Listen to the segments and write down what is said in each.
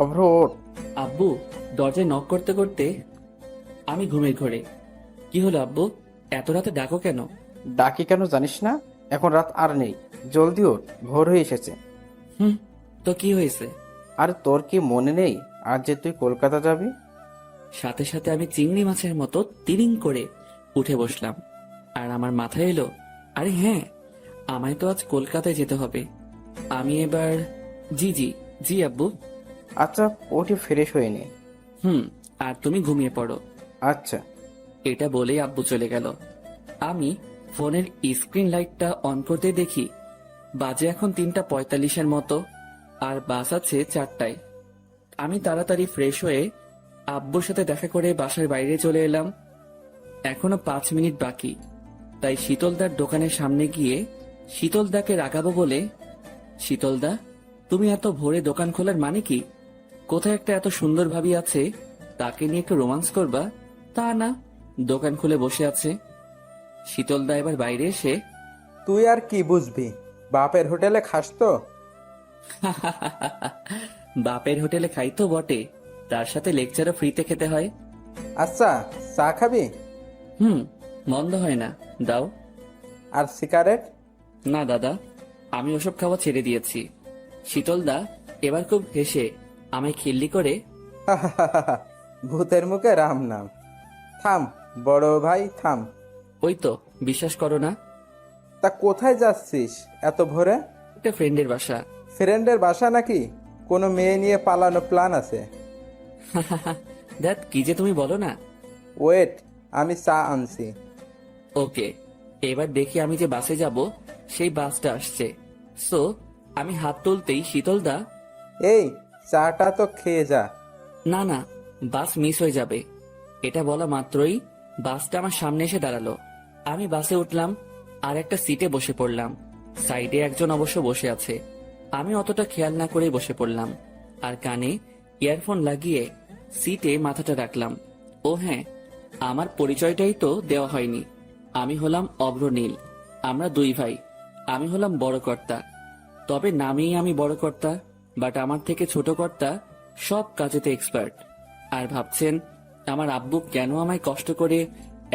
অভ্র ওঠ। আব্বু দরজায় নক করতে করতে আমি ঘুমের ঘোরে। কি হলো আব্বু, এত রাতে ডাকো কেন? ডাকি কেন জানিস না? এখন রাত আর নেই, জলদি ওঠ, ভোর হয়ে এসেছে। হুম, তো কি হয়েছে? আর তোর কি মনে নেই আজ যে তুই কলকাতা যাবি? সাথে সাথে আমি চিংড়ি মাছের মতো তিরিং করে উঠে বসলাম। আর আমার মাথায় এলো, আরে হ্যাঁ, আমায় তো আজ কলকাতায় যেতে হবে। আমি এবার জি জি জি আব্বু। আচ্ছা, ওঠে ফ্রেশ হয়ে নে। হুম, আর তুমি ঘুমিয়ে পড়ো। আচ্ছা। এটা বলেই আব্বু চলে গেল। আমি ফোনের স্ক্রিন লাইটটা অন করতে দেখি বাজে এখন 3:45 মতো, আর বাস আছে 4টায়। আমি তাড়াতাড়ি ফ্রেশ হয়ে আব্বুর সাথে দেখা করে বাসার বাইরে চলে এলাম। এখনো 5 মিনিট বাকি, তাই শীতলদার দোকানের সামনে গিয়ে শীতলদাকে রাগাবো বলে, শীতলদা, তুমি এত ভোরে দোকান খোলার মানে কি? কোথায় একটা এত সুন্দর ভাবি আছে, তাকে নিয়ে একটু রোমান্স করবা, তা না, দোকান খুলে বসে আছে। শীতলদা এবার বাইরে এসে তুই আর কি বুঝবি, বাপের হোটেলে খাস তো। বাপের হোটেলে খাই তো বটে, তার সাথে লেকচারও ফ্রিতে খেতে হয়। আচ্ছা, চা খাবি? হুম, মন্দ হয় না, দাও। আর সিগারেট? না দাদা, আমি ওসব খাওয়া ছেড়ে দিয়েছি। শীতলদা এবার খুব হেসে আমায় খিল্লি করে, ভূতের মুখে রাম নাম। থাম বড় ভাই, থাম। ওই তো, বিশ্বাস করো না, তা কোথায় যাচ্ছিস এত ভোরে? একটা ফ্রেন্ডের বাসা। ফ্রেন্ডের বাসা নাকি? কোনো মেয়ে নিয়ে পালানো প্ল্যান আছে? দেখ কি যে তুমি বলো না। ওয়েট, আমি চা আনছি। ওকে, এবার দেখি আমি যে বাসে যাব সেই বাসটা আসছে। সো আমি হাত তুলতেই শীতলদা, এই, চাটা তো খেয়ে যা। না না, বাস মিস হয়ে যাবে। এটা বলা মাত্রই বাসটা আমার সামনে এসে দাঁড়ালো। আমি বাসে উঠলাম আর একটা সিটে বসে পড়লাম। সাইডে একজন অবশ্য বসে আছে। আমি অতটা খেয়াল না করেই বসে পড়লাম আর কানে ইয়ারফোন লাগিয়ে সিটে মাথাটা রাখলাম। ও হ্যাঁ, আমার পরিচয়টাই তো দেওয়া হয়নি। আমি হলাম অভ্র নীল। আমরা দুই ভাই। আমি হলাম বড় কর্তা, তবে নামেই আমি বড় কর্তা, বাট আমার থেকে ছোট কর্তা সব কাজেতে এক্সপার্ট। আর ভাবছেন আমার আব্বু কেন আমায় কষ্ট করে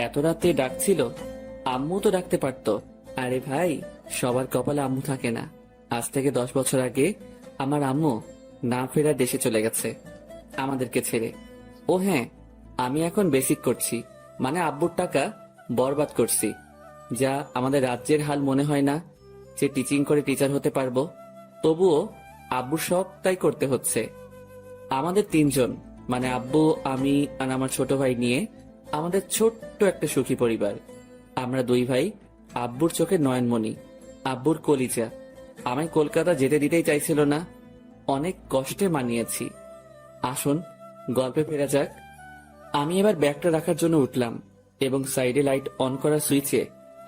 এত রাতে ডাকছিল? আম্মু তো ডাকতে পারতো। আরে ভাই, সবার কপালে আম্মু থাকে না। আজ থেকে 10 বছর আগে আমার আম্মু না ফেরার দেশে চলে গেছে আমাদেরকে ছেড়ে। ও হ্যাঁ, আমি এখন বেসিক করছি, মানে আব্বুর টাকা বরবাদ করছি। যা আমাদের রাজ্যের হাল মনে হয় না যে টিচিং করে টিচার হতে পারবো। তবুও আব্বুর সব তাই করতে হচ্ছে। আমাদের তিনজন, মানে আব্বু, আমি আর আমার ছোট ভাই নিয়ে আমাদের ছোট্ট একটা সুখী পরিবার। আমরা দুই ভাই আব্বুর চোখে নয়নমণি, আব্বুর কলিজা। আমায় কলকাতা যেতে দিতেই চাইছিল না, অনেক কষ্টে মানিয়েছি। আসুন গল্পে ফেরা যাক। আমি এবার ব্যাগটা রাখার জন্য উঠলাম এবং সাইডে লাইট অন করা সুইচে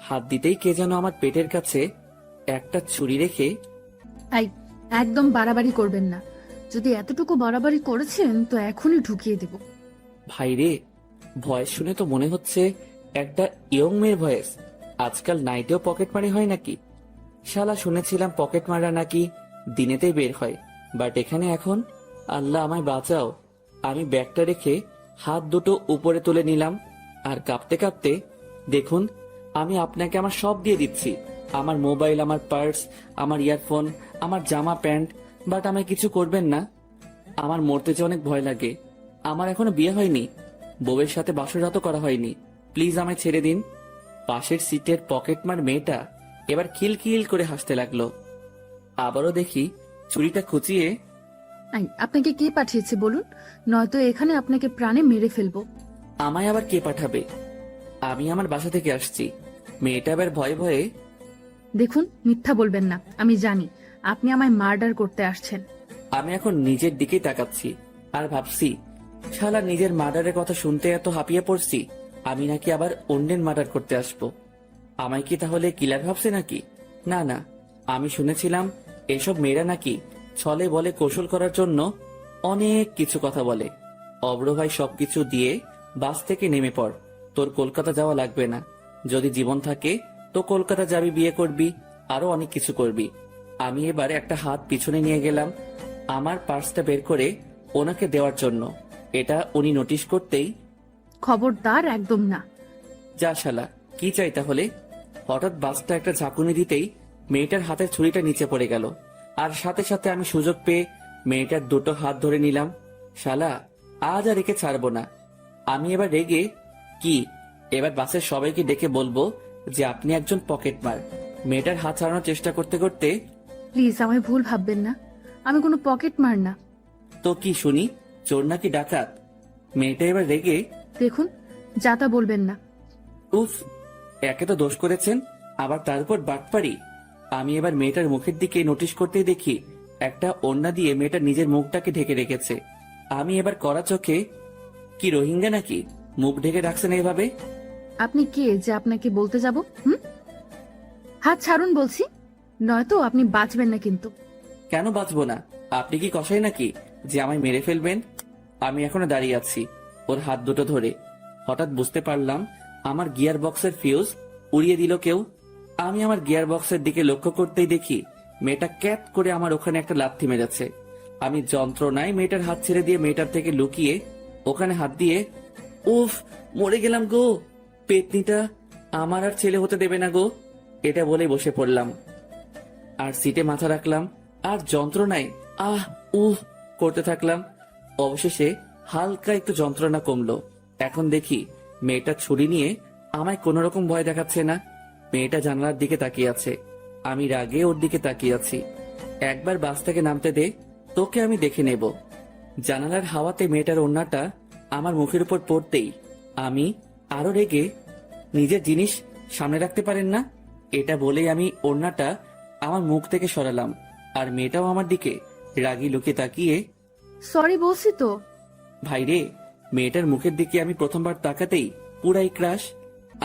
হাত দিতেই কে যেন আমার পেটের কাছে একটা ছুরি রেখে, এই, একদম বাড়াবাড়ি করবেন না। যদি এতটুকু বাড়াবাড়ি করেছেন তো এখনই ঢুকিয়ে দেব। ভাইরে, ভয়েস শুনে তো মনে হচ্ছে একটা ইয়ং মেয়ের ভয়েস। আজকাল নাইটেও পকেট মারি হয় নাকি? শালা শুনেছিলাম পকেট মারা নাকি দিনেতেই বের হয়, বাট এখানে এখন, আল্লাহ আমায় বাঁচাও। আমি ব্যাগটা রেখে হাত দুটো উপরে তুলে নিলাম আর কাঁপতে কাঁপতে, দেখুন, আমি আপনাকে আমার সব দিয়ে দিচ্ছি, আমার মোবাইল, আমার পার্স, আমার ইয়ারফোন, আমার জামা প্যান্ট, বাট আমায় কিছু করবেন না। আমার মরতে যে অনেক ভয় লাগে। আমার এখনো বিয়ে হয়নি, বউয়ের সাথে বাসরাতও করা হয়নি। প্লিজ আমায় ছেড়ে দিন। পাশের সিটের পকেটমার মেয়েটা এবার খিলখিল করে হাসতে লাগলো। আবারও দেখি ছুরিটা খুঁচিয়ে, এই, আপনাকে কে পাঠিয়েছে বলুন, নয়তো এখানে আপনাকে প্রাণে মেরে ফেলবো। আমায় আবার কে পাঠাবে? আমি আমার বাসা থেকে আসছি। মেয়েটা আবার ভয়ে ভয়ে, দেখুন, মিথ্যা বলবেন না, আমি জানি আপনি আমায় মার্ডার করতে আসছেন। আমি এখন নিজের দিকেই তাকাচ্ছি আর ভাবছি, শালা নিজের মার্ডারের কথা শুনতে এত হাঁপিয়ে পড়ছি, আমি নাকি আবার অন্যের মার্ডার করতে আসবো। আমায় কি তাহলে কিলার ভাবছে নাকি? না না, আমি শুনেছিলাম এসব মেয়েরা নাকি ছলে বলে কৌশল করার জন্য অনেক কিছু কথা বলে। অব্র ভাই সবকিছু দিয়ে বাস থেকে নেমে পড়, তোর কলকাতা যাওয়া লাগবে না। যদি জীবন থাকে তো কলকাতা যাবি, বিয়ে করবি, আরো অনেক কিছু করবি। আমি এবার একটা হাত পিছনে নিয়ে গেলাম আমার পার্সটা বের করে ওনাকে দেওয়ার জন্য। এটা উনি নোটিশ করতেই, খবরদার, একদম না। যা শালা, কি চাই তাহলে? হঠাৎ বাসটা একটা ঝাঁকুনি দিতেই মেয়েটার হাতের ছুরিটা নিচে পড়ে গেল, আর সাথে সাথে আমি সুযোগ পেয়ে মেয়েটার দুটো হাত ধরে নিলাম। শালা, আজ আর একে ছাড়বো না। আমি এবার রেগে, কি এবার বাসের সবাইকে ডেকে বলবো যে আপনি একজন পকেটমার? মেয়েটার হাত ছাড়ানোর চেষ্টা করতে করতে, প্লিজ আমায় ভুল ভাববেন না, আমি কোনো পকেট মার না। তো কি শুনি, চোর নাকি ডাকাত? মেয়েটা এবার রেগে, দেখুন, যা তা বলবেন না। উফ, একে তো দোষ করেছেন, আবার তার উপর বাটপারি। আমি এবার মেয়েটার মুখের দিকে নোটিশ করতেই দেখি একটা ওড়না দিয়ে মেয়েটা নিজের মুখটাকে ঢেকে রেখেছে। আমি এবার কড়া চোখে, কি রোহিঙ্গা নাকি মুখ ঢেকে রাখছেন এভাবে? আপনি কে যে আপনাকে বলতে যাব? হাত ছাড়ুন বলছি, নয়তো আপনি বাঁচবেন না কিন্তু। কেন বাঁচবো না? আপনি কি কসাই নাকি যে আমায় মেরে ফেলবেন? আমি এখনো দাঁড়িয়ে আছি ওর হাত দুটো ধরে। হঠাৎ বুঝতে পারলাম আমার গিয়ার বক্সের ফিউজ উড়িয়ে দিল কেউ। আমি আমার গিয়ার বক্সের দিকে লক্ষ্য করতেই দেখি মেয়েটা ক্যাপ করে আমার ওখানে একটা লাথি মেরেছে। আমি যন্ত্রণায় মেয়েটার হাত ছেড়ে দিয়ে মেয়েটার থেকে লুকিয়ে ওখানে হাত দিয়ে, উফ, মরে গেলাম গো, পেতনিটা আমার আর ছেলে হতে দেবে না গো, এটা বলে বসে পড়লাম আর সিটে মাথা রাখলাম আর যন্ত্রণায় আহ উহ করতে থাকলাম। অবশেষে হালকা একটু যন্ত্রণা কমলো। এখন দেখি মেয়েটা ছুরি নিয়ে আমায় কোন রকম ভয় দেখাচ্ছে না। মেয়েটা জানালার দিকে তাকিয়ে আছে, আমি রাগে ওর দিকে তাকিয়ে আছি। একবার বাস থেকে নামতে দে, তোকে আমি দেখে নেব। জানালার হাওয়াতে মেয়েটার ওড়নাটা আমার মুখের উপর পড়তেই আমি আরো রেগে, নিজের জিনিস সামনে রাখতে পারেন না, এটা বলেই আমি ওড়নাটা আমার মুখ থেকে সরালাম। আর মেয়েটাও আমার দিকে রাগি লুকে তাকিয়ে, সরি বলছি তো। ভাইরে, মেয়েটার মুখের দিকে আমি প্রথমবার তাকাতেই পুরাই ক্রাশ।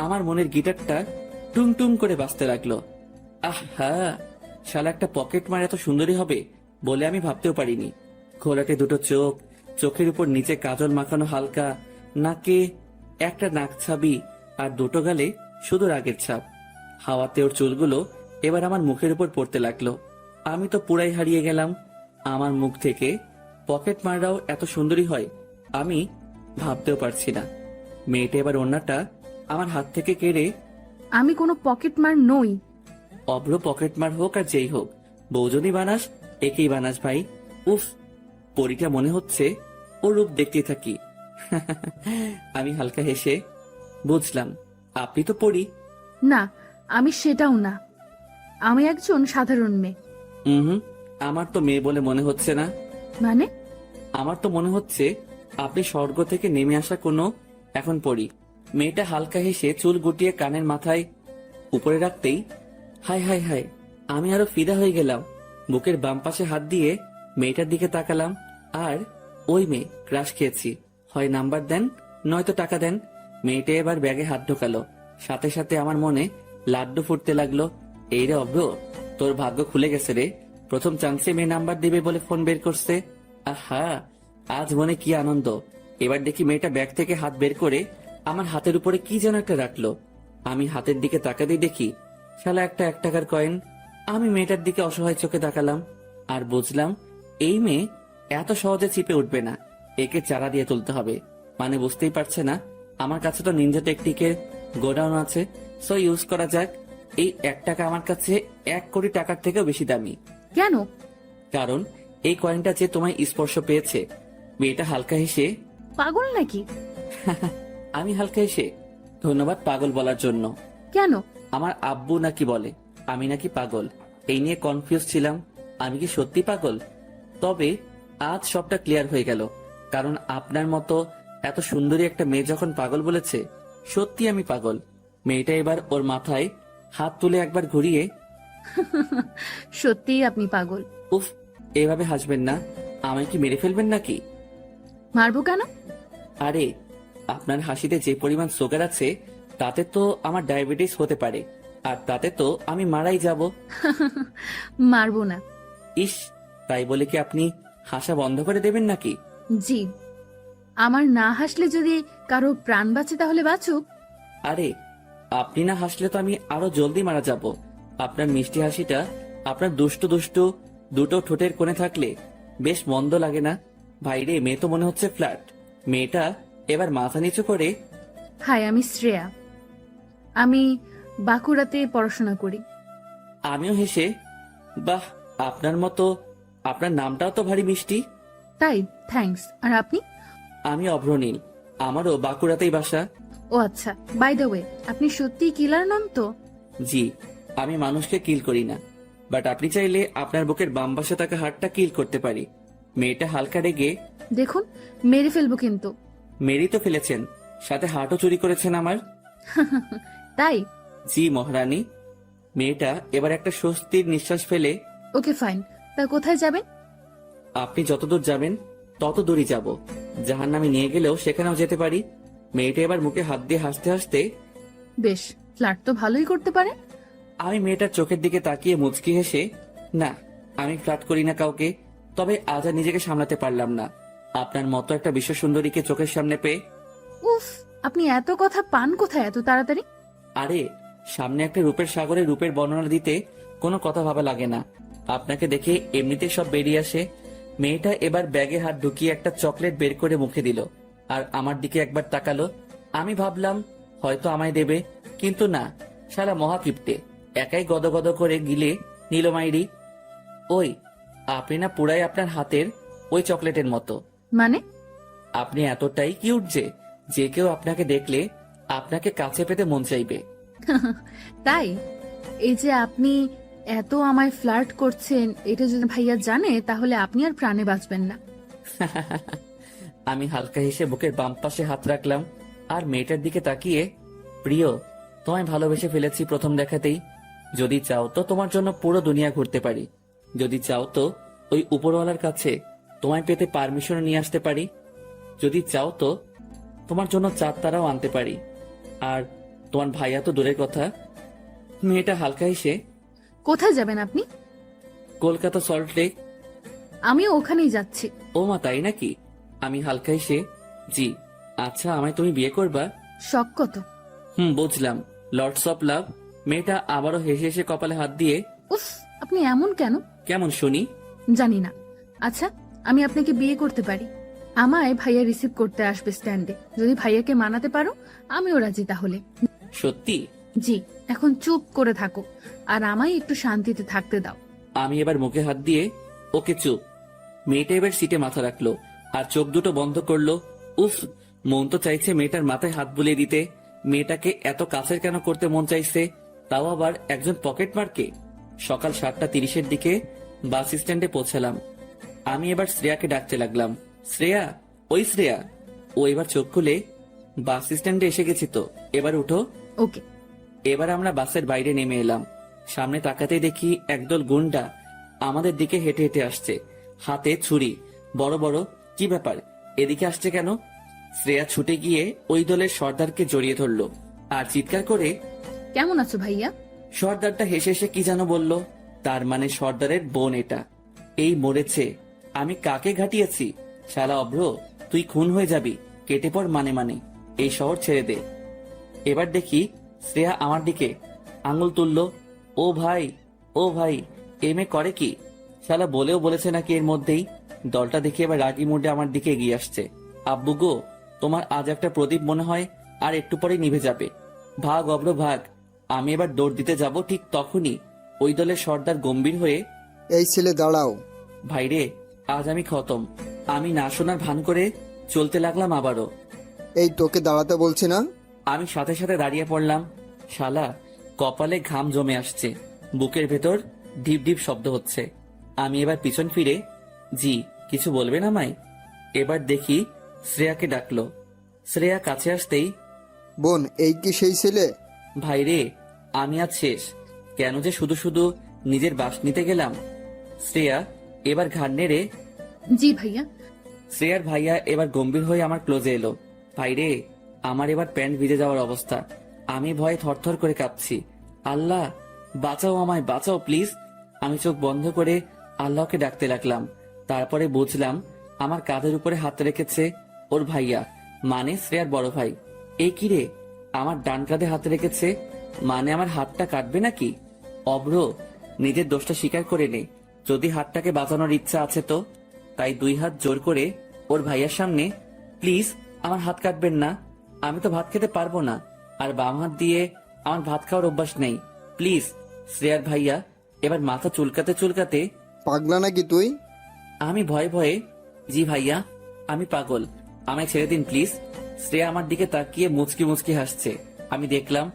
আমার মনের গিটারটা টুং টুং করে বাজতে লাগলো। আহা, শালা একটা পকেট মার এত সুন্দরী হবে বলে আমি ভাবতেও পারিনি। ঘোলাটে দুটো চোখ, চোখের উপর নিচে কাজল মাখানো হালকা, নাকে একটা নাক ছাবি, আর দুটো গালে শুধু রাগের ছাপ। হাওয়াতে ওর চুলগুলো এবার আমার মুখের উপর পড়তে লাগলো। আমি তো পুরাই হারিয়ে গেলাম। আমার মুখ থেকে পকেট মাররাও এত সুন্দরী হয় আমি ভাবতেও পারছি না। মেয়েটা এবার ওড়নাটা আমার হাত থেকে কেড়ে, আমি কোনো পকেট মার নই। অভ্র পকেট মার হোক আর যেই হোক, বউ যদি বানাস একেই বানাস ভাই। উফ, পরীটা মনে হচ্ছে, ও রূপ দেখতেই থাকি। আমি হালকা হেসে, বুঝলাম আপনি তো পড়ি। না, আমি সেটাও না, আমি একজন সাধারণ মেয়ে। হুম, আমার তো মেয়ে বলে মনে হচ্ছে না। মানে? আমার তো মনে হচ্ছে আপনি স্বর্গ থেকে নেমে আসা কোনো এখন পড়ি। মেয়েটা হালকা হেসে চুল গুটিয়ে কানের মাথায় উপরে রাখতেই, হায় হায় হায়, আমি আরো ফিদা হয়ে গেলাম। বুকের বাম পাশে হাত দিয়ে মেয়েটার দিকে তাকালাম, আর ওই মেয়ে, ক্রাশ খেয়েছি, হয় নাম্বার দেন নয়তো টাকা দেন। মেয়েটা এবার ব্যাগে হাত ঢোকালো, সাথে সাথে আমার মনে লাড্ডু ফুটতে লাগলো। এই রে অভ্র, তোর ভাগ্য খুলে গেছে রে, প্রথম চান্সে মেয়ে নাম্বার দিবে বলে ফোন বের করছে। আহা, আজ মনে কি আনন্দ। এবার দেখি মেয়েটা ব্যাগ থেকে হাত বের করে আমার হাতের উপরে কি যেন একটা রাখলো। আমি হাতের দিকে তাকাতেই দেখি শালা একটা 1 টাকার কয়েন। আমি মেয়েটার দিকে অসহায় চোখে তাকালাম আর বুঝলাম এই মেয়ে এত সহজে চিপে উঠবে না, একে চারা দিয়ে তুলতে হবে। মানে বুঝতেই পারছে না আমার কাছে তো নিনজা টেকটিকের গোডাউন আছে, সো ইউজ করা যাক। এই 1 টাকা আমার কাছে 1 কোটি টাকার থেকেও বেশি দামি। কেন? কারণ এই কয়েনটা যে তোমায় স্পর্শ পেয়েছে। মেয়েটা হালকা হেসে, পাগল নাকি? আমি হালকা হেসে, ধন্যবাদ পাগল বলার জন্য। কেন? আমার আব্বু নাকি বলে আমি নাকি পাগল, এই নিয়ে কনফিউজ ছিলাম। আমি কি সত্যি পাগল? তবে আজ সবটা ক্লিয়ার হয়ে গেল, কারণ আপনার মতো এত সুন্দরী একটা মেয়ে যখন পাগল বলেছে, সত্যি আমি পাগল। মেয়েটা এবার ওর মাথায় হাত তুলে একবার ঘুরিয়ে, সত্যিই আপনি পাগল। উফ, এভাবে হাসবেন না, আমায় কি মেরে ফেলবেন নাকি? মারবো কেন? আরে, আপনার হাসিতে যে পরিমাণ সুগার আছে তাতে তো আমার ডায়াবেটিস হতে পারে, আর তাতে তো আমি মারাই যাব। মারবো না। ইস, তাই বলে কি আপনি হাসা বন্ধ করে দেবেন নাকি? জি, আমার না হাসলে যদি কারো প্রাণ বাঁচে তাহলে বাঁচুক। আরে, আপনি না হাসলে তো আমি আরো জলদি মারা যাব। আপনার মিষ্টি হাসিটা আপনার দুষ্টু দুষ্টু দুটো ঠোঁটের কোণে থাকলে বেশ মন্দ লাগে না। ভাইরে, মেয়ে তো মনে হচ্ছে ফ্ল্যাট। মেয়েটা এবার মাথা নিচু করে, হাই, আমি শ্রেয়া। আমি বাঁকুড়াতে পড়াশোনা করি। আমিও হেসে, বাহ, আপনার মতো। আপনার নামটাও তো ভারী মিষ্টি। তাই, থ্যাঙ্কস। আর আপনি? আমি অভ্রনীল, আমারও বাঁকুড়াতেই বাসা। ও আচ্ছা, বাই দ্য ওয়ে, আপনি সত্যিই কিলার নন তো? জি, আমি মানুষকে কিল করি না, বাট আপনি চাইলে আপনার বুকের বাম পাশে থাকা হাড়টা কিল করতে পারি। মেয়েটা হালকা রেগে, দেখুন, মেরে ফেলবো কিন্তু। মেরেই তো ফেলেছেন, সাথে হার্টও চুরি করেছেন আমার। তাই? জি মহারানী। মেয়েটা এবার একটা স্বস্তির নিঃশ্বাস ফেলে, ওকে ফাইন, তা কোথায় যাবেন? আপনি যতদূর যাবেন তত দূরই যাব। জাহান্নামে নিয়ে গেলেও সেখানেও যেতে পারি। মেয়েটা এবার মুখে হাত দিয়ে হাসতে হাসতে, বেশ, ফ্ল্যাট তো ভালোই করতে পারে। আমি মেয়েটার চোখের দিকে তাকিয়ে মুচকি হেসে, না, আমি ফ্লার্ট করি না কাউকে, তবে আজ আর নিজেকে সামলাতে পারলাম না আপনার মতো একটা বিশ্ব সুন্দরীকে চোখের সামনে পেয়ে। উফ, আপনি এত কথা পান কোথায় এত তাড়াতাড়ি? আরে, সামনে একটা রূপের সাগরে রূপের বর্ণনা দিতে কোনো কথা ভাবা লাগে না। আপনাকে দেখে এমনিতে সব বেরিয়ে আসে। মেয়েটা এবার ব্যাগে হাত ঢুকিয়ে একটা চকলেট বের করে মুখে দিল, আর আমার দিকে একবার তাকালো। আমি ভাবলাম হয়তো আমায় দেবে, কিন্তু না, শালা মহাকিপ্টে একাই গদগদ করে গিলে নীলমাইরি। ওই, আপনি না পুরাই আপনার হাতের ওই চকলেটের মতো। মানে? আপনি এতটাই কিউট যে কেউ আপনাকে দেখলে আপনাকে কাছে পেতে মন চাইবে। তাই? এই যে আপনি এত আমায় ফ্লার্ট করছেন, এটা যদি ভাইয়া জানে তাহলে আপনি আর প্রাণে বাঁচবেন না। আমি হালকা হেসে বুকের বাম পাশে হাত রাখলাম আর মেয়েটার দিকে তাকিয়ে, প্রিয়, তোমায় ভালোবেসে ফেলেছি প্রথম দেখাতেই। যদি চাও তো তোমার জন্য পুরো দুনিয়া ঘুরতে পারি। যদি চাও তো ওই উপরওয়ালার কাছে তোমায় পেতে পারমিশন নিয়ে আসতে পারি। যদি চাও তো তোমার জন্য চাঁদ তারাও আনতে পারি। আর তোমার ভাইয়া তো দূরের কথা। মেয়েটা হালকা হেসে, কোথায় যাবেন আপনি? Kolkata salt lake. আমিও ওখানেই যাচ্ছি। ও মা, তাই নাকি? আমি হালকা হেসে, জি। আচ্ছা, আমায় তুমি বিয়ে করবা? শখ কত? বুঝলাম, লর্ডস অফ লাভ। মেয়েটা আবারও হেসে হেসে কপালে হাত দিয়ে, উফ, আপনি এমন কেন? কেমন শুনি? জানি না। আচ্ছা, আমি আপনাকে বিয়ে করতে পারি। আমায় ভাইয়া রিসিভ করতে আসবে স্ট্যান্ডে। যদি ভাইয়াকে মানাতে পারো, আমিও রাজি তাহলে। সত্যি? জি, এখন চুপ করে থাকো আর আমায় একটু শান্তিতে থাকতে দাও। আমি এবার মুখে হাত দিয়ে, ওকে চুপ। মেয়েটা এবার সিটে মাথা রাখলো আর চোখ দুটো বন্ধ করলো। উফ, মন তো চাইছে মেয়েটার মাথায় হাত বুলিয়ে দিতে। মেয়েটাকে এত কাছের কেন করতে মন চাইছে, তাও আবার একজন পকেট মারকে। সকাল 7:30-এর দিকে বাস স্ট্যান্ডে পৌঁছালাম। আমি এবার শ্রেয়াকে ডাকতে লাগলাম, শ্রেয়া, ওই শ্রেয়া। ও এবার চোখ খুলে, বাস স্ট্যান্ডে এসে গেছি তো, এবার উঠো। ওকে। এবার আমরা বাসের বাইরে নেমে এলাম। সামনে তাকাতেই দেখি একদল গুন্ডা আমাদের দিকে হেঁটে হেঁটে আসছে, হাতে ছুরি বড় বড়। কি ব্যাপার, এদিকে আসছে কেন? শ্রেয়া ছুটে গিয়ে ওই দলের সর্দারকে জড়িয়ে ধরলো আর চিৎকার করে, কেমন আছো ভাইয়া? সর্দারটা হেসে হেসে কি যেন বলল। তার মানে সর্দারের বোন এটা। এই মরেছে, আমি কাকে ঘাটিয়েছি? শালা অভ্র, তুই খুন হয়ে যাবি, কেটে পড় মানে মানে, এই শহর ছেড়ে দে। এবার দেখি শ্রেয়া আমার দিকে আঙুল তুললো। ও ভাই, ও ভাই, এ মেয়ে করে কি? শালা বলেও বলেছে নাকি এর মধ্যেই। দলটা দেখে এবার রাগি মুডে আমার দিকে এগিয়ে আসছে। আব্বু গো, তোমার আজ একটা প্রদীপ মনে হয় আর একটু পরে নিভে যাবে। ভাগ অব্র ভাগ। আমি এবার দৌড় দিতে যাব, ঠিক তখনই ওই দলের সর্দার গম্ভীর হয়ে, এই ছেলে দাঁড়াও। ভাইরে, আজ আমি খতম। আমি না শোনার ভান করে চলতে লাগলাম আবারও। এই তোকে দাঁড়াতে বলছি না? আমি সাথে সাথে দাঁড়িয়ে পড়লাম। শালা, কপালে ঘাম জমে আসছে, বুকের ভেতর ঢিপ ঢিপ শব্দ হচ্ছে। আমি এবার পিছন ফিরে, জি, কিছু বলবেন আমায়? এবার দেখি শ্রেয়াকে ডাকলো। শ্রেয়া কাছে আসতেই, বোন, এই কি সেই ছেলে? ভাইরে, আমি আজ শেষ। কেন যে শুধু শুধু নিজের বাস নিতে গেলাম। শ্রেয়া এবার ঘাড় নেড়ে, জি ভাইয়া। শ্রেয়ার ভাইয়া এবার গম্ভীর হয়ে আমার ক্লোজে এলো। ভাইরে, আমার এবার প্যান্ট ভিজে যাওয়ার অবস্থা। আমি ভয়ে থরথর করে কাঁপছি। আল্লাহ, বাঁচাও আমায়, বাঁচাও প্লিজ। আমি চোখ বন্ধ করে আল্লাহকে ডাকতে লাগলাম। তারপরে বুঝলাম আমার কাঁধের উপরে হাত রেখেছে ওর ভাইয়া, মানে শ্রেয়ার বড় ভাই। এই কি রে, আমার ডান কাঁধে হাত রেখেছে, মানে আমার হাতটা কাটবে নাকি? অব্র, নিজের দোষটা স্বীকার করে নে। যদি হাতটাকে বাঁচানোর ইচ্ছা আছে তো। তাই 2 হাত জোর করে ওর ভাইয়ার সামনে, প্লিজ আমার হাত কাটবেন না, আমি তো ভাত খেতে পারবো না, আর বাম হাত দিয়ে আমার ভাত খাওয়ার অভ্যাস নেই, প্লিজ। শ্রেয়ার ভাইয়া এবার মাথা চুলকাতে চুলকাতে, পাগলা নাকি তুই? আমি ভয়ে ভয়ে, জি ভাইয়া আমি পাগল, আমায় ছেড়ে দিন প্লিজ। শ্রেয়া আমার দিকে তাকিয়ে মুচকি মুচকি হাসছে। আমি দেখলাম,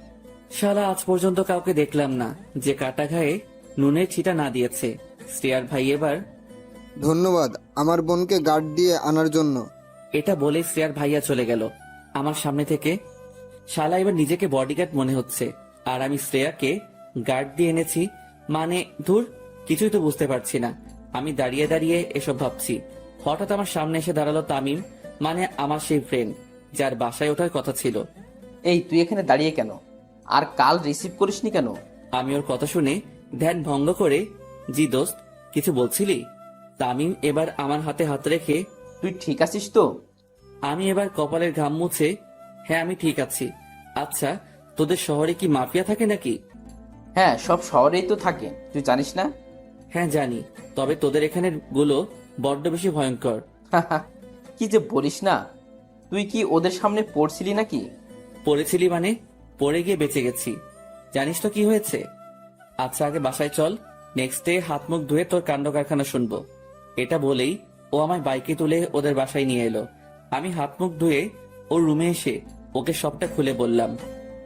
শালা আজ পর্যন্ত কাউকে দেখলাম না যে কাটা ঘায়ে নুনের ছিটা না দিয়েছে। শ্রেয়ার ভাই এবার, ধন্যবাদ আমার বোনকে গার্ড দিয়ে আনার জন্য। এটা বলে শ্রেয়ার ভাইয়া চলে গেল আমার সামনে থেকে। শালা এবার নিজেকে বডিগার্ড মনে হচ্ছে, আর আমি শ্রেয়াকে গার্ড দিয়ে এনেছি। মানে ধুর, কিছুই তো বুঝতে পারছি না। আমি দাঁড়িয়ে দাঁড়িয়ে এসব ভাবছি, হঠাৎ আমার সামনে এসে দাঁড়ালো তামিম, মানে আমার সেই ফ্রেন্ড যার বাসায় ওঠার কথা ছিল। এই তুই এখানে দাঁড়িয়ে কেন? আর কাল রিসিভ করিসনি কেন? আমি ওর কথা শুনে ধ্যান ভঙ্গ করে, জি দোস্ত কিছু বলছিলি? তামিম এবার আমার হাতে হাত রেখে, তুই ঠিক আছিস তো? আমি এবার কপালের ঘাম মুছে, হ্যাঁ আমি ঠিক আছি। আচ্ছা, তোদের শহরে কি মাফিয়া থাকে নাকি? হ্যাঁ, সব শহরেই তো থাকে, তুই জানিস না? হ্যাঁ জানি, তবে তোদের এখানের গুলো বড্ড বেশি ভয়ঙ্কর। কি যে বলিস না, তুই কি ওদের সামনে পড়ছিলি নাকি? পড়েছিলি মানে? পড়ে গিয়ে বেঁচে গেছি। জানিস তো কি হয়েছে? আচ্ছা আগে বাসায় চল, নেক্সট ডে হাত মুখ ধুয়ে তোর কাণ্ড কারখানা শুনবো। এটা বলেই ও আমায় বাইকে তুলে ওদের বাসায় নিয়ে এলো। আমি হাত মুখ ধুয়ে ওর রুমে এসে ওকে সবটা খুলে বললাম।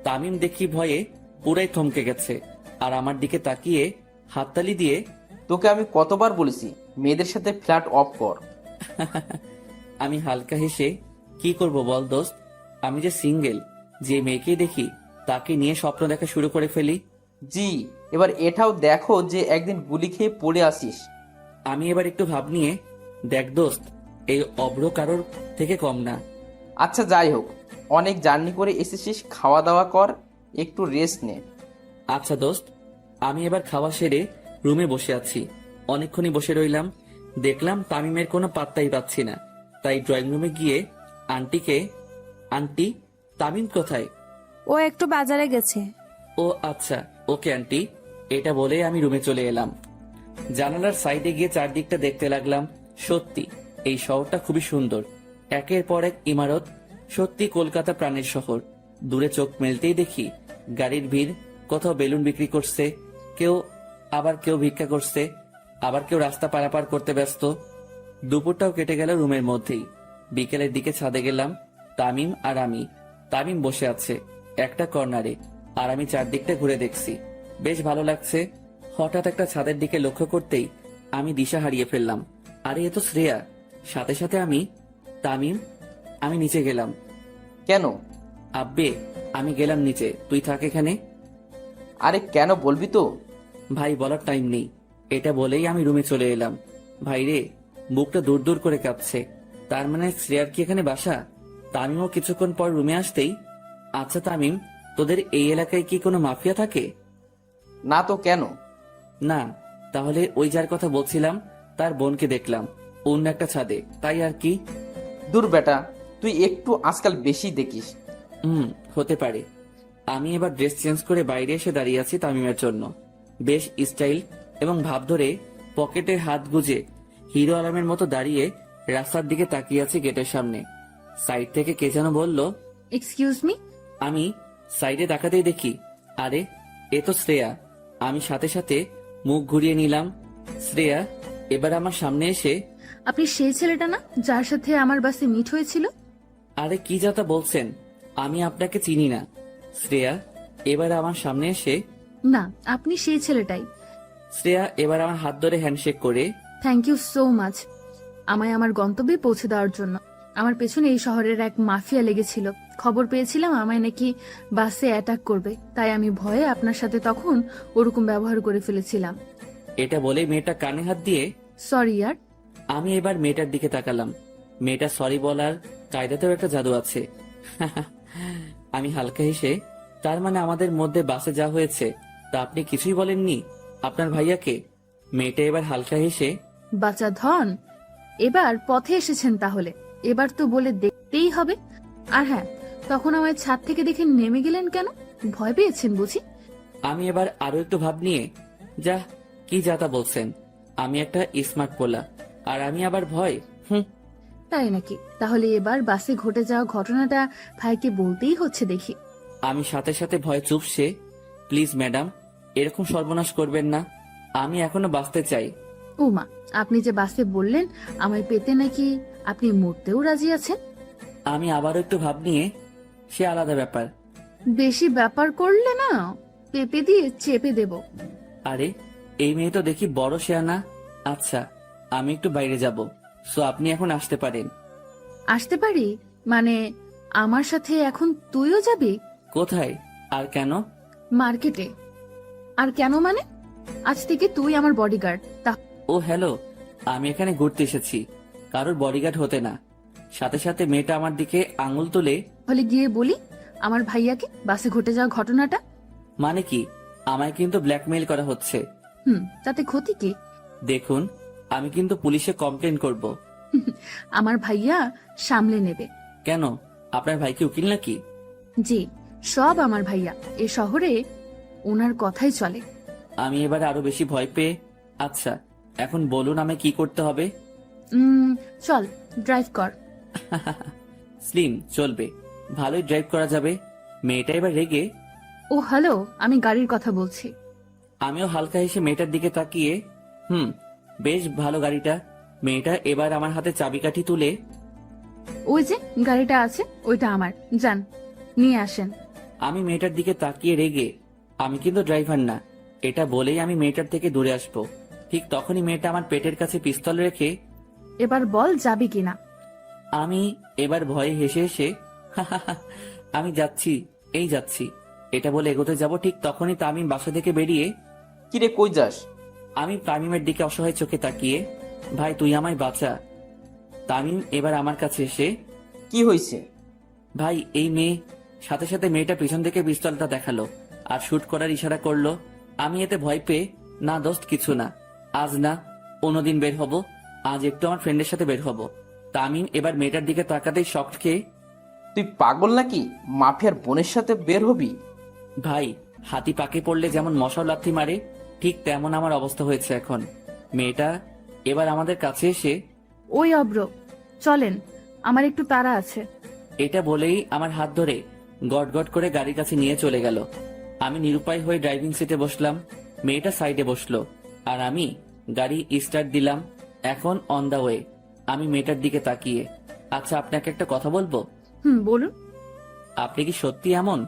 তামিম দেখি ভয়ে পুরাই থমকে গেছে, আর আমার দিকে তাকিয়ে হাততালি দিয়ে, তোকে আমি কতবার বলেছি মেয়েদের সাথে ফ্ল্যাট অফ কর। আমি হালকা হেসে, কি করব বল দোস্ত, আমি যে সিঙ্গেল, যে মেয়েকেই দেখি তাকে নিয়ে স্বপ্ন দেখা শুরু করে ফেলি। জি, এবার এটাও দেখো যে একদিন গুলি খেয়ে পড়ে আসিস। আমি এবার একটু ভাব নিয়ে, দেখ দোস্ত, এই অভ্র কারোর থেকে কম না। আচ্ছা যাই হোক, অনেক জার্নি করে এসেছিস, খাওয়া দাওয়া কর, একটু রেস্ট নে। আচ্ছা দোস্ত। আমি এবার খাওয়া সেরে রুমে বসে আছি। অনেকক্ষণই বসে রইলাম, দেখলাম তামিমের কোনো পাত্তাই পাচ্ছি না। তাই ড্রয়িং রুমে গিয়ে আন্টিকে, আন্টি তামিম কোথায়? ও একটু বাজারে গেছে। ও আচ্ছা, ওকে আন্টি। এটা বলে আমি রুমে চলে এলাম। জানালার সাইডে গিয়ে চারদিকটা দেখতে লাগলাম। সত্যি এই শহরটা খুবই সুন্দর, একের পর এক ইমারত, সত্যি কলকাতা প্রাণের শহর। দূরে চোখ মেলতেই দেখি গাড়ির ভিড়, কোথাও বেলুন বিক্রি করছে কেউ, আবার কেউ ভিক্ষা করছে, আবার কেউ রাস্তা পারাপার করতে ব্যস্ত। দুপুরটাও কেটে গেল রুমের মধ্যেই। বিকেলের দিকে ছাদে গেলাম, তামিম আর আমি। তামিম বসে আছে একটা কর্নারে, আর আমি চারদিকটা ঘুরে দেখছি, বেশ ভালো লাগছে। হঠাৎ একটা ছাদের দিকে লক্ষ্য করতেই আমি দিশা হারিয়ে ফেললাম। আরে এ তো শ্রেয়া। সাথে সাথে আমি, তামিম, আমি নিচে গেলাম। কেন? আব্বে আমি গেলাম নিচে, তুই থাক এখানে। আরে কেন বলবি তো? ভাই বলার টাইম নেই। এটা বলেই আমি রুমে চলে এলাম। ভাই রে, বুকটা দূর দূর করে কাঁপছে। তার মানে শ্রেয়ার কি এখানে বাসা? তামিমও কিছুক্ষণ পর রুমে আসতেই, আচ্ছা তামিম, তোদের এই এলাকায় কি কোনো মাফিয়া থাকে? না তো, কেন? না, তাহলে ওই যার কথা বলছিলাম তার বোনকে দেখলাম অন্য একটা ছাদে, তাই আর কি। দূর বেটা, তুই একটু আজকাল বেশি দেখিস। হতে পারে। আমি এবার ড্রেস চেঞ্জ করে বাইরে এসে দাঁড়িয়ে আছি তামিমের জন্য। বেশ স্টাইল এবং ভাব ধরে পকেটে হাত গুজে হিরো আলমের মতো দাঁড়িয়ে রাস্তার দিকে তাকিয়ে আছি গেটের সামনে। সাইড থেকে কে যেন বলল, এক্সকিউজ মি। আমি সাইডে তাকাতেই দেখি, আরে এ তো শ্রেয়া। আমি সাথে সাথে মুখ ঘুরিয়ে নিলাম। শ্রেয়া এবার আমার সামনে এসে, আপনি সেই ছেলেটা না যার সাথে আমার বাসে মিট হয়েছিল? আরে কি যাতা বলছেন, আমি আপনাকে চিনি না। শ্রেয়া এবার আমার সামনে এসে, না, আপনি সেই ছেলেটাই। শ্রেয়া এবার আমার হাত ধরে হ্যান্ডশেক করে, থ্যাংক ইউ সো মাচ আমায় আমার গন্তব্যে পৌঁছে দেওয়ার জন্য। আমার পেছনে এই শহরের এক মাফিয়া লেগেছিল। খবর পেয়েছিলাম আমায় নাকি বাসে অ্যাটাক করবে, তাই আমি ভয়ে আপনার সাথে তখন ওরকম ব্যবহার করে ফেলেছিলাম। এটা বলে মেয়েটা কানে হাত দিয়ে, সরি ইয়ার। আমি এবার মেয়েটার দিকে তাকালাম। মেয়েটা সরি বলার কায়দাতেও একটা জাদু আছে। আমি হালকা হেসে, তার মানে আমাদের মধ্যে বাসে যা হয়েছে তা আপনি কিছুই বলেননি আপনার ভাইয়াকে? মেয়েটা এবার হালকা হেসে, বাচ্চা ধন, এবার পথে এসেছেন তাহলে, এবার তো বলে দেখতেই হবে। আর হ্যাঁ, তখন আমায় ছাদ থেকে দেখে নেমে গেলেন কেন? ভয় পেয়েছেন বুঝি? আমি এবার আরো একটু ভাব নিয়ে, যা কি যাতা বলছেন? আমি একটা স্মার্ট পোলা, আর আমি আবার ভয়? হুম। তাই নাকি? তাহলে এবার বাসে ঘটে যাওয়া ঘটনাটা ভাইকে বলতেই হচ্ছে দেখি। আমি সাথে সাথে ভয় চুপসে, প্লিজ ম্যাডাম, এরকম সর্বনাশ করবেন না, আমি এখনো বাঁচতে চাই। উমা, আপনি যে বাসে বললেন আমায় পেতে নাকি আপনি মরতেও রাজি আছেন। আমি আবারও একটু ভাব নিয়ে, সে আলাদা ব্যাপার। বেশি ব্যাপার করলে না পেপে দিয়ে চেপে দেব। আরে, এই মেয়ে তো দেখি বড় শেয়ানা। আচ্ছা, আমি একটু বাইরে যাব, সো আপনি এখন আসতে পারেন। আসতে পারি মানে আমার সাথে এখন তুইও যাবি? কোথায় আর কেন? মার্কেটে। আর কেন মানে? আজ থেকে তুই আমার বডিগার্ড। ও হ্যালো, আমি এখানে ঘুরতে এসেছি, কারোর বডিগার্ড হতে না। সাথে সাথে মেয়েটা আমার দিকে আঙুল তুলে, তাহলে গিয়ে বলি আমার ভাইয়াকে বাসে ঘটে যাওয়া ঘটনাটা। মানে কি? আমায় কিন্তু ব্ল্যাকমেইল করা হচ্ছে। তাতে ক্ষতি কি? দেখুন, আমি কিন্তু পুলিশে কমপ্লেন করব। আমার ভাইয়া সামলে নেবে। কেন, আপনার ভাই কি উকিল নাকি? জি, সব আমার ভাইয়া। এ শহরে ওনার কথাই চলে। আমি এবার আরো বেশি ভয় পেয়ে, আচ্ছা এখন বলুন আমায় কি করতে হবে? চল ড্রাইভ কর। স্লিম চলবে, ভালোই ড্রাইভ করা যাবে। মেয়েটা এবার রেগে, ও হ্যালো, আমি গাড়ির কথা বলছি। আমিও হালকা হেসে মেয়েটার দিকে তাকিয়ে, বেশ ভালো গাড়িটা। মেয়েটা এবার আমার হাতে চাবিকাঠি তুলে, ওই যে গাড়িটা আছে ওইটা আমার, যান নিয়ে আসেন। আমি মেয়েটার দিকে তাকিয়ে রেগে, আমি কিন্তু ড্রাইভার না, এটা বলেই আমি মেয়েটার থেকে দূরে আসবো। ঠিক তখনই মেয়েটা আমার পেটের কাছে পিস্তল রেখে, এবার বল যাবি কিনা। আমি এবার ভয়ে হেসে হেসে, আমি যাচ্ছি, এই যাচ্ছি, এটা বলে এগোতে যাব। ঠিক তখনই তামিম বাসা থেকে বেরিয়ে, কিরে কই যাস? আমি তামিমের দিকে অসহায় চোখে তাকিয়ে, ভাই তুই আমায় বাঁচা। তামিম এবার আমার কাছে এসে, কি হয়েছে? ভাই এই মেয়ে। সাথে সাথে মেয়েটা পিছন থেকে পিস্তলটা দেখালো আর শুট করার ইশারা করলো। আমি এতে ভয় পেয়ে, না দোস্ত কিছু না, আজ না অন্যদিন বের হব, আজ একটু আমার ফ্রেন্ডের সাথে বের হব। তামিম এবার মেয়েটার দিকে তাকাতেই শক খেয়ে, তুই পাগল নাকি? মাফিয়ার বোনের সাথে বের হবি? ভাই হাতি পাকে পড়লে যেমন মশাও লাথি মারে, ঠিক তেমন আমার অবস্থা হয়েছে এখন। মেয়েটা এবার আমাদের কাছে এসে, ওই অব্র, চলেন, আমার একটু তাড়া আছে। এটা বলেই আমার হাত ধরে গট গট করে গাড়ির কাছে নিয়ে চলে গেল। আমি নিরুপায় হয়ে ড্রাইভিং সিটে বসলাম, মেয়েটা সাইডে বসলো, আর আমি গাড়ি স্টার্ট দিলাম। এখন অন দা ওয়ে। আমি মেয়েটার দিকে তাকিয়ে, আচ্ছা আপনাকে একটা কথা বলবো? বলুন। আপনি কি সত্যি এমন,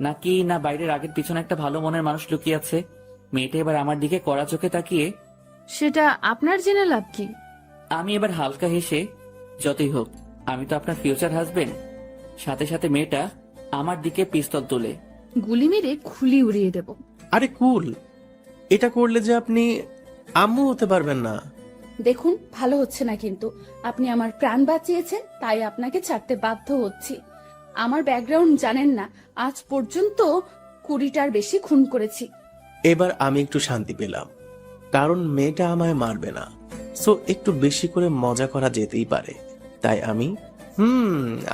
নাকি না বাইরের আগের পিছনে একটা ভালো মনের মানুষ লুকিয়ে আছে? মেয়েটা এবার আমার দিকে কড়া চোখে তাকিয়ে, সেটা আপনার জেনে লাভ কি? আমি এবার হালকা হেসে, যতই হোক আমি তো আপনার ফিউচার হাজবেন্ড। সাথে সাথে মেয়েটা আমার দিকে পিস্তল তুলে, গুলি মেরে খুলি উড়িয়ে দেব। আরে কুল, এটা করলে যে আপনি আম্মু হতে পারবেন না। দেখুন, ভালো হচ্ছে না, কিন্তু আপনি আমার প্রাণ বাঁচিয়েছেন, তাই আপনাকে ছাড়তে বাধ্য হচ্ছি। আমার ব্যাকগ্রাউন্ড জানেন না, আজ পর্যন্ত 20টার বেশি খুন করেছি। এবার আমি একটু শান্তি পেলাম, কারণ মেয়েটা আমায় মারবে না, সো একটু বেশি করে মজা করা যেতেই পারে। তাই আমি,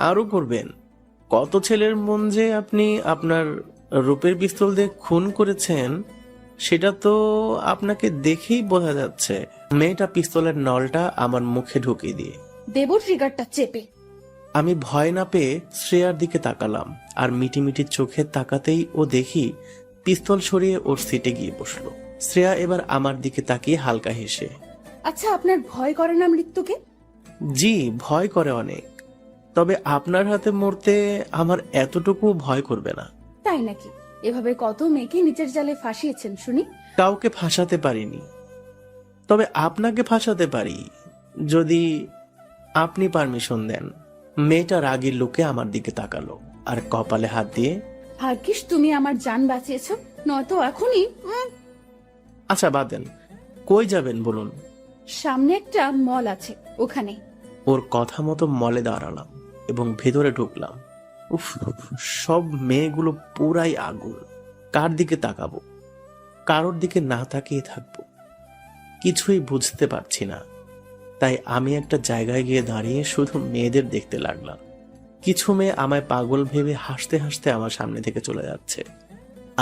আরো করবেন। কত ছেলের মন যে আপনি আপনার রূপের পিস্তল দিয়ে খুন করেছেন, সেটা তো আপনাকে দেখেই বোঝা যাচ্ছে। মেয়েটা পিস্তলের নলটা আমার মুখে ঢুকিয়ে দিয়ে, দেব ট্রিগারটা চেপে। আমি ভয় না পেয়ে শ্রেয়ার দিকে তাকালাম, আর মিটিমিটি চোখে তাকাতেই ও দেখি পিস্তল সরিয়ে ওর সিটে গিয়ে বসলো। শ্রেয়া এবার আমার দিকে তাকিয়ে হালকা হেসে, আচ্ছা, আপনার ভয় করে না মৃত্যুকে? জি ভয় করে অনেক, তবে আপনার হাতে মরতে আমার এতটুকু ভয় করবে না। তাই নাকি? এভাবে কত মেয়েকে নিচের জালে ফাঁসিয়েছেন শুনি। কাউকে ফাঁসাতে পারিনি, তবে আপনাকে ফাঁসাতে পারি যদি আপনি পারমিশন দেন। মেয়েটা রাগী লোকে আমার দিকে তাকালো আর কপালে হাত দিয়ে, ভাগ্যিস তুমি আমার জান বাঁচিয়েছ, নয়তো এখনই। আচ্ছা বাদ দেন, কই যাবেন বলুন? সামনে একটা মল আছে, ওখানে। ওর কথা মতো মলে দাঁড়ালাম এবং ভেতরে ঢুকলাম। উফ, সব মেয়েগুলো পুরাই আগুন। কার দিকে তাকাবো, কারোর দিকে না তাকিয়ে থাকবো, কিছুই বুঝতে পারছি না। তাই আমি একটা জায়গায় গিয়ে দাঁড়িয়ে শুধু মেয়েদের দেখতে লাগলাম। কিছু মেয়ে আমায় পাগল ভেবে হাসতে হাসতে আমার সামনে থেকে চলে যাচ্ছে,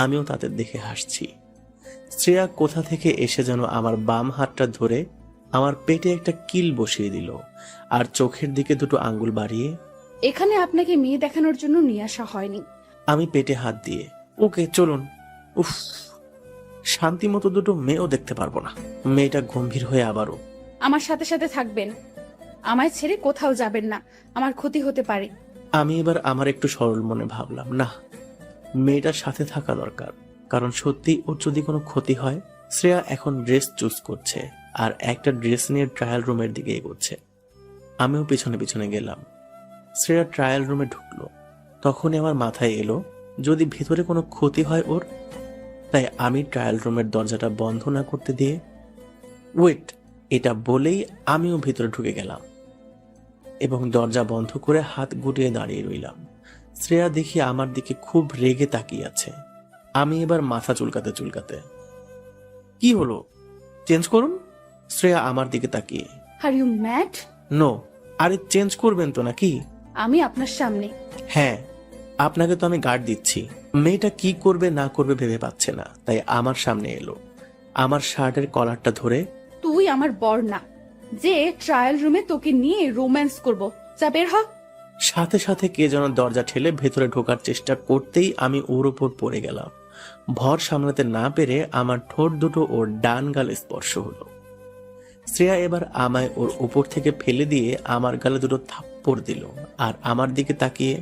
আমিও তাদের দেখে হাসছি। শ্রেয়া কোথা থেকে এসে যেন আমার বাম হাতটা ধরে আমার পেটে একটা কিল বসিয়ে দিল আর চোখের দিকে দুটো আঙ্গুল বাড়িয়ে, এখানে আপনাকে মেয়ে দেখানোর জন্য নিয়ে আসা হয়নি। আমি পেটে হাত দিয়ে, ওকে চলুন। উফ, শান্তি মতো দুটো মেয়েও দেখতে পারবো না। মেয়েটা গম্ভীর হয়ে আবারও, আমার সাথে সাথে থাকবেন, আমায় ছেড়ে কোথাও যাবেন না, আমার ক্ষতি হতে পারে। আমি এবার আমার একটু সরল মনে ভাবলাম, না, মেয়েটার সাথে থাকা দরকার, কারণ সত্যি ওর যদি কোনো ক্ষতি হয়। শ্রেয়া এখন ড্রেস চুজ করছে আর একটা ড্রেস নিয়ে ট্রায়াল রুমের দিকে এগোচ্ছে। আমিও পিছনে পিছনে গেলাম। শ্রেয়া ট্রায়াল রুমে ঢুকলো, তখনই আমার মাথায় এলো যদি ভিতরে কোনো ক্ষতি হয় ওর। তাই আমি ট্রায়াল রুমের দরজাটা বন্ধ না করতে দিয়ে, ওয়েট, এটা বলেই আমিও ভিতরে ঢুকে গেলাম এবং দরজা বন্ধ করে হাত গুটিয়ে দাঁড়িয়ে রইলাম। শ্রেয়া দেখি আমার দিকে খুব রেগে তাকিয়ে আছে। আমি এবার মাথা চুলকাতে চুলকাতে, কি হলো, চেঞ্জ করুন। শ্রেয়া আমার দিকে তাকিয়ে, আর ইউ ম্যাড? নো। আরে চেঞ্জ করবেন তো নাকি? আমি আপনার সামনে। হ্যাঁ, আপনাকে তো আমি গার্ড দিচ্ছি। মেয়েটা কি করবে না করবে ভেবে পাচ্ছে না, তাই আমার সামনে এলো। আমার শার্টের কলারটা ধরে, তুই আমার বর না যে ট্রায়াল রুমে তোকে নিয়ে রোম্যান্স করব, যা বের হ। সাথে সাথে কে যেন দরজা ঠেলে ভেতরে ঢোকার চেষ্টা করতেই আমি ওর উপর পড়ে গেলাম। ভর সামলাতে না পেরে আমার ঠোঁট দুটো ওর ডান গালে স্পর্শ হলো। শ্রেয়া এবার আমায় ওর উপর থেকে ফেলে দিয়ে আমার গালে দুটো থাপ্পড় দিল আর আমার দিকে তাকিয়ে,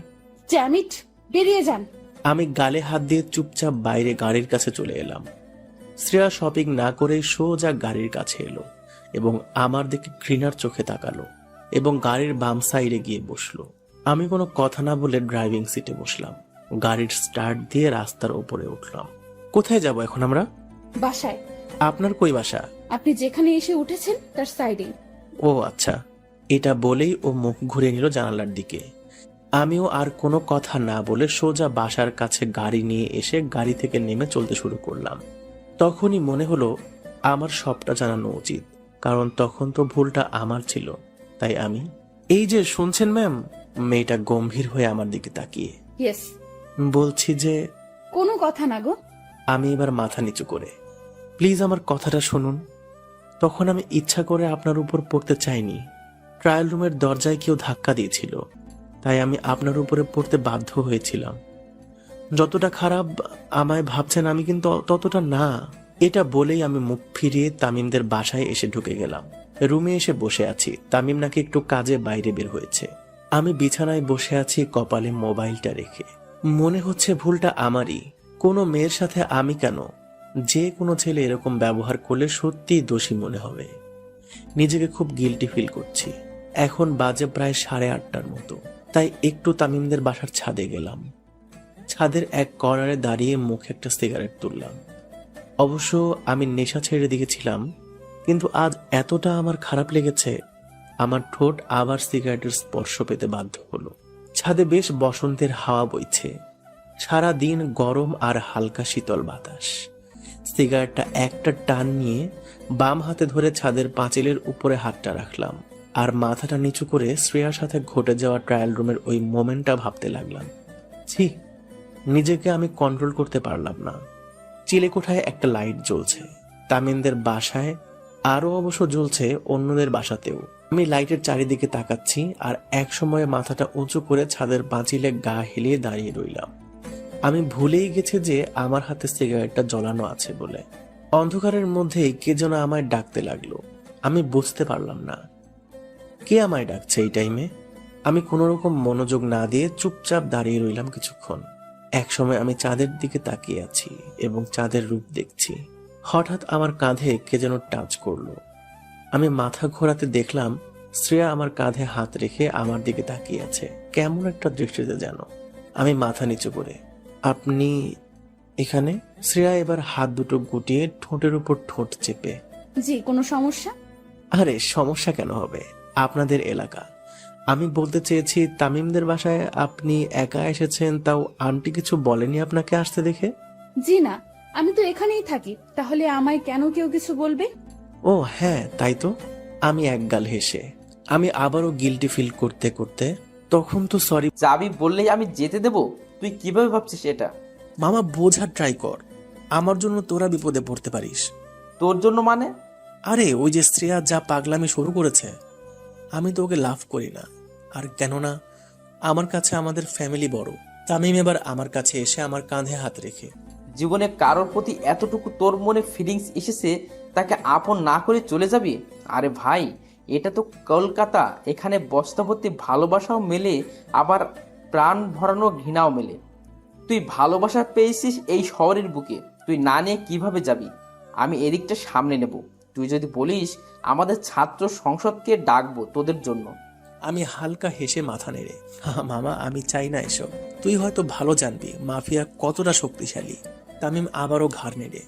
জ্যামিট, বেরিয়ে যান। আমি গালে হাত দিয়ে চুপচাপ বাইরে গাড়ির কাছে চলে এলাম। শ্রেয়া শপিং না করে সোজা গাড়ির কাছে এলো এবং আমার দিকে ঘৃণার চোখে তাকালো এবং গাড়ির বাম সাইডে গিয়ে বসলো। আমি কোনো কথা না বলে ড্রাইভিং সিটে বসলাম। গাড়ির স্টার্ট দিয়ে রাস্তার উপরে উঠলাম। কোথায় যাব এখন আমরা? বাসায়। আপনার কই বাসা? আপনি যেখানে এসে উঠেছেন তার সাইডে। ও আচ্ছা। এটা বলেই ও মুখ ঘুরে নিল জানালার দিকে। আমিও আর কোনো কথা না বলে সোজা বাসার কাছে গাড়ি নিয়ে এসে গাড়ি থেকে নেমে চলতে শুরু করলাম। তখনই মনে হলো আমার সবটা জানানো উচিত, কারণ তখন তো ভুলটা আমার ছিল। তাই আমি, এই যে শুনছেন ম্যাম? মেয়েটা গম্ভীর হয়ে আমার দিকে তাকিয়ে, ইয়েস। বলছি যে, কোনো কথা না গো। আমি এবার মাথা নিচু করে, প্লিজ আমার কথাটা শুনুন। তখন আমি ইচ্ছা করে আপনার উপর পড়তে চাইনি। ট্রায়াল রুমের দরজায় কেউ ধাক্কা দিয়েছিল, তাই আমি আপনার উপরে পড়তে বাধ্য হয়েছিলাম। যতটা খারাপ আমায় ভাবছেন আমি কিন্তু ততটা না। এটা বলেই আমি মুখ ফিরিয়ে তামিমদের বাসায় এসে ঢুকে গেলাম। রুমে এসে বসে আছি। তামিম নাকি একটু কাজে বাইরে বের হয়েছে। আমি বিছানায় বসে আছি কপালে মোবাইলটা রেখে। মনে হচ্ছে ভুলটা আমারই। কোনো মেয়ের সাথে আমি কেন? যে কোনো ছেলে এরকম ব্যবহার করলে সত্যিই দোষী মনে হবে। নিজেকে খুব গিল্টি ফিল করছি। এখন বাজে প্রায় 8:30টার মতো। তাই একটু তামিমদের বাসার ছাদে গেলাম। ছাদের এক কর্নারে দাঁড়িয়ে মুখে একটা সিগারেট তুললাম। অবশ্য আমি নেশা ছেড়ে দিয়েছিলাম, কিন্তু আজ এতটা আমার খারাপ লেগেছে, আমার ঠোঁট আবার সিগারেটের স্পর্শ পেতে বাধ্য হলো। ছাদে বেশ বসন্তের হাওয়া বইছে। সারা দিন গরম আর হালকা শীতল বাতাস। সিগারেটটা একটা টান নিয়ে বাম হাতে ধরে ছাদের পাঁচিলের উপরে হাতটা রাখলাম আর মাথাটা নিচু করে শ্রেয়ার সাথে ঘটে যাওয়া ট্রায়াল রুমের ওই মোমেন্টটা ভাবতে লাগলাম। ছি, নিজেকে আমি কন্ট্রোল করতে পারলাম না। চিলেকোঠায় একটা লাইট জ্বলছে, তামিমদের বাসায় আরো অবশ্য জ্বলছে অন্যদের বাসাতেও। আমি লাইটের চারিদিকে তাকাচ্ছি আর এক সময়ে মাথাটা উঁচু করে ছাদের পাঁচিলে গা হেলিয়ে দাঁড়িয়ে রইলাম। আমি ভুলেই গেছি যে আমার হাতে সিগারেটটা জ্বলানো আছে বলে। অন্ধকারের মধ্যেই কে যেন আমায় ডাকতে লাগলো। আমি বুঝতে পারলাম না কে আমায় ডাকছে এই টাইমে। আমি কোনো রকম মনোযোগ না দিয়ে চুপচাপ দাঁড়িয়ে রইলাম কিছুক্ষণ। একসময় আমি চাঁদের দিকে তাকিয়ে আছি এবং চাঁদের রূপ দেখছি। হঠাৎ আমার কাঁধে কে যেন টাচ করলো। আমি মাথা ঘোরাতে দেখলাম শ্রেয়া আমার কাঁধে হাত রেখে আমার দিকে তাকিয়ে আছে, কেমন একটা দৃষ্টিতে যেন। আমি মাথা নিচু করে, আপনি এখানে? শ্রেয়া এবার হাত দুটো গুটিয়ে ঠোঁটের উপর ঠোঁট চেপে, জি, কোনো সমস্যা? আরে সমস্যা কেন হবে, আপনাদের এলাকা। আমি বলতে চেয়েছি তামিমদের বাসায় আপনি একা এসেছেন, তাও আন্টি কিছু বলেনি আপনাকে আসতে দেখে? জি না, আমি তো এখানেই থাকি, তাহলে আমায় কেন কেউ কিছু বলবে? ও হ্যাঁ, তাই তো। আমি একগাল হেসে, আমি আবারও গিল্টি ফিল করতে করতে, তখন তো সরি। যাবি বললেই আমি যেতে দেব? তুই কিভাবে ভাবছিস এটা? মামা বোঝার ট্রাই কর। আমার জন্য তোরা বিপদে পড়তে পারিস। তোর জন্য মানে? আরে ওই যে শ্রেয়া যা পাগলামি শুরু করেছে, আমি তো ওকে লাভ করি না। আর কেননা আমার কাছে আমাদের ফ্যামিলি বড়। তামিম এবার আমার কাছে এসে আমার কাঁধে হাত রেখে, জীবনে কারোর প্রতি এতটুকু তোর মনে ফিলিংস এসেছে, তাকে আপন না করে চলে যাবি? আরে ভাই, এটা তো কলকাতা, এখানে বস্তাভর্তি ভালোবাসাও মেলে, আবার প্রাণ ভরানো ঘৃণাও মেলে। তুই ভালোবাসা পেয়েছিস এই শহরের বুকে, তুই না নিয়ে কিভাবে যাবি? আমি এদিকটা সামনে নেব। তুই যদি বলিস আমাদের ছাত্র সংসদকে ডাকবো তোদের জন্য। আমি হালকা হেসে মাথা নেড়ে, মামা আমি চাই না এসব। তুই হয়তো ভালো জানবি মাফিয়া কতটা শক্তিশালী। তামিম আবারও ঘাড় নেড়ে,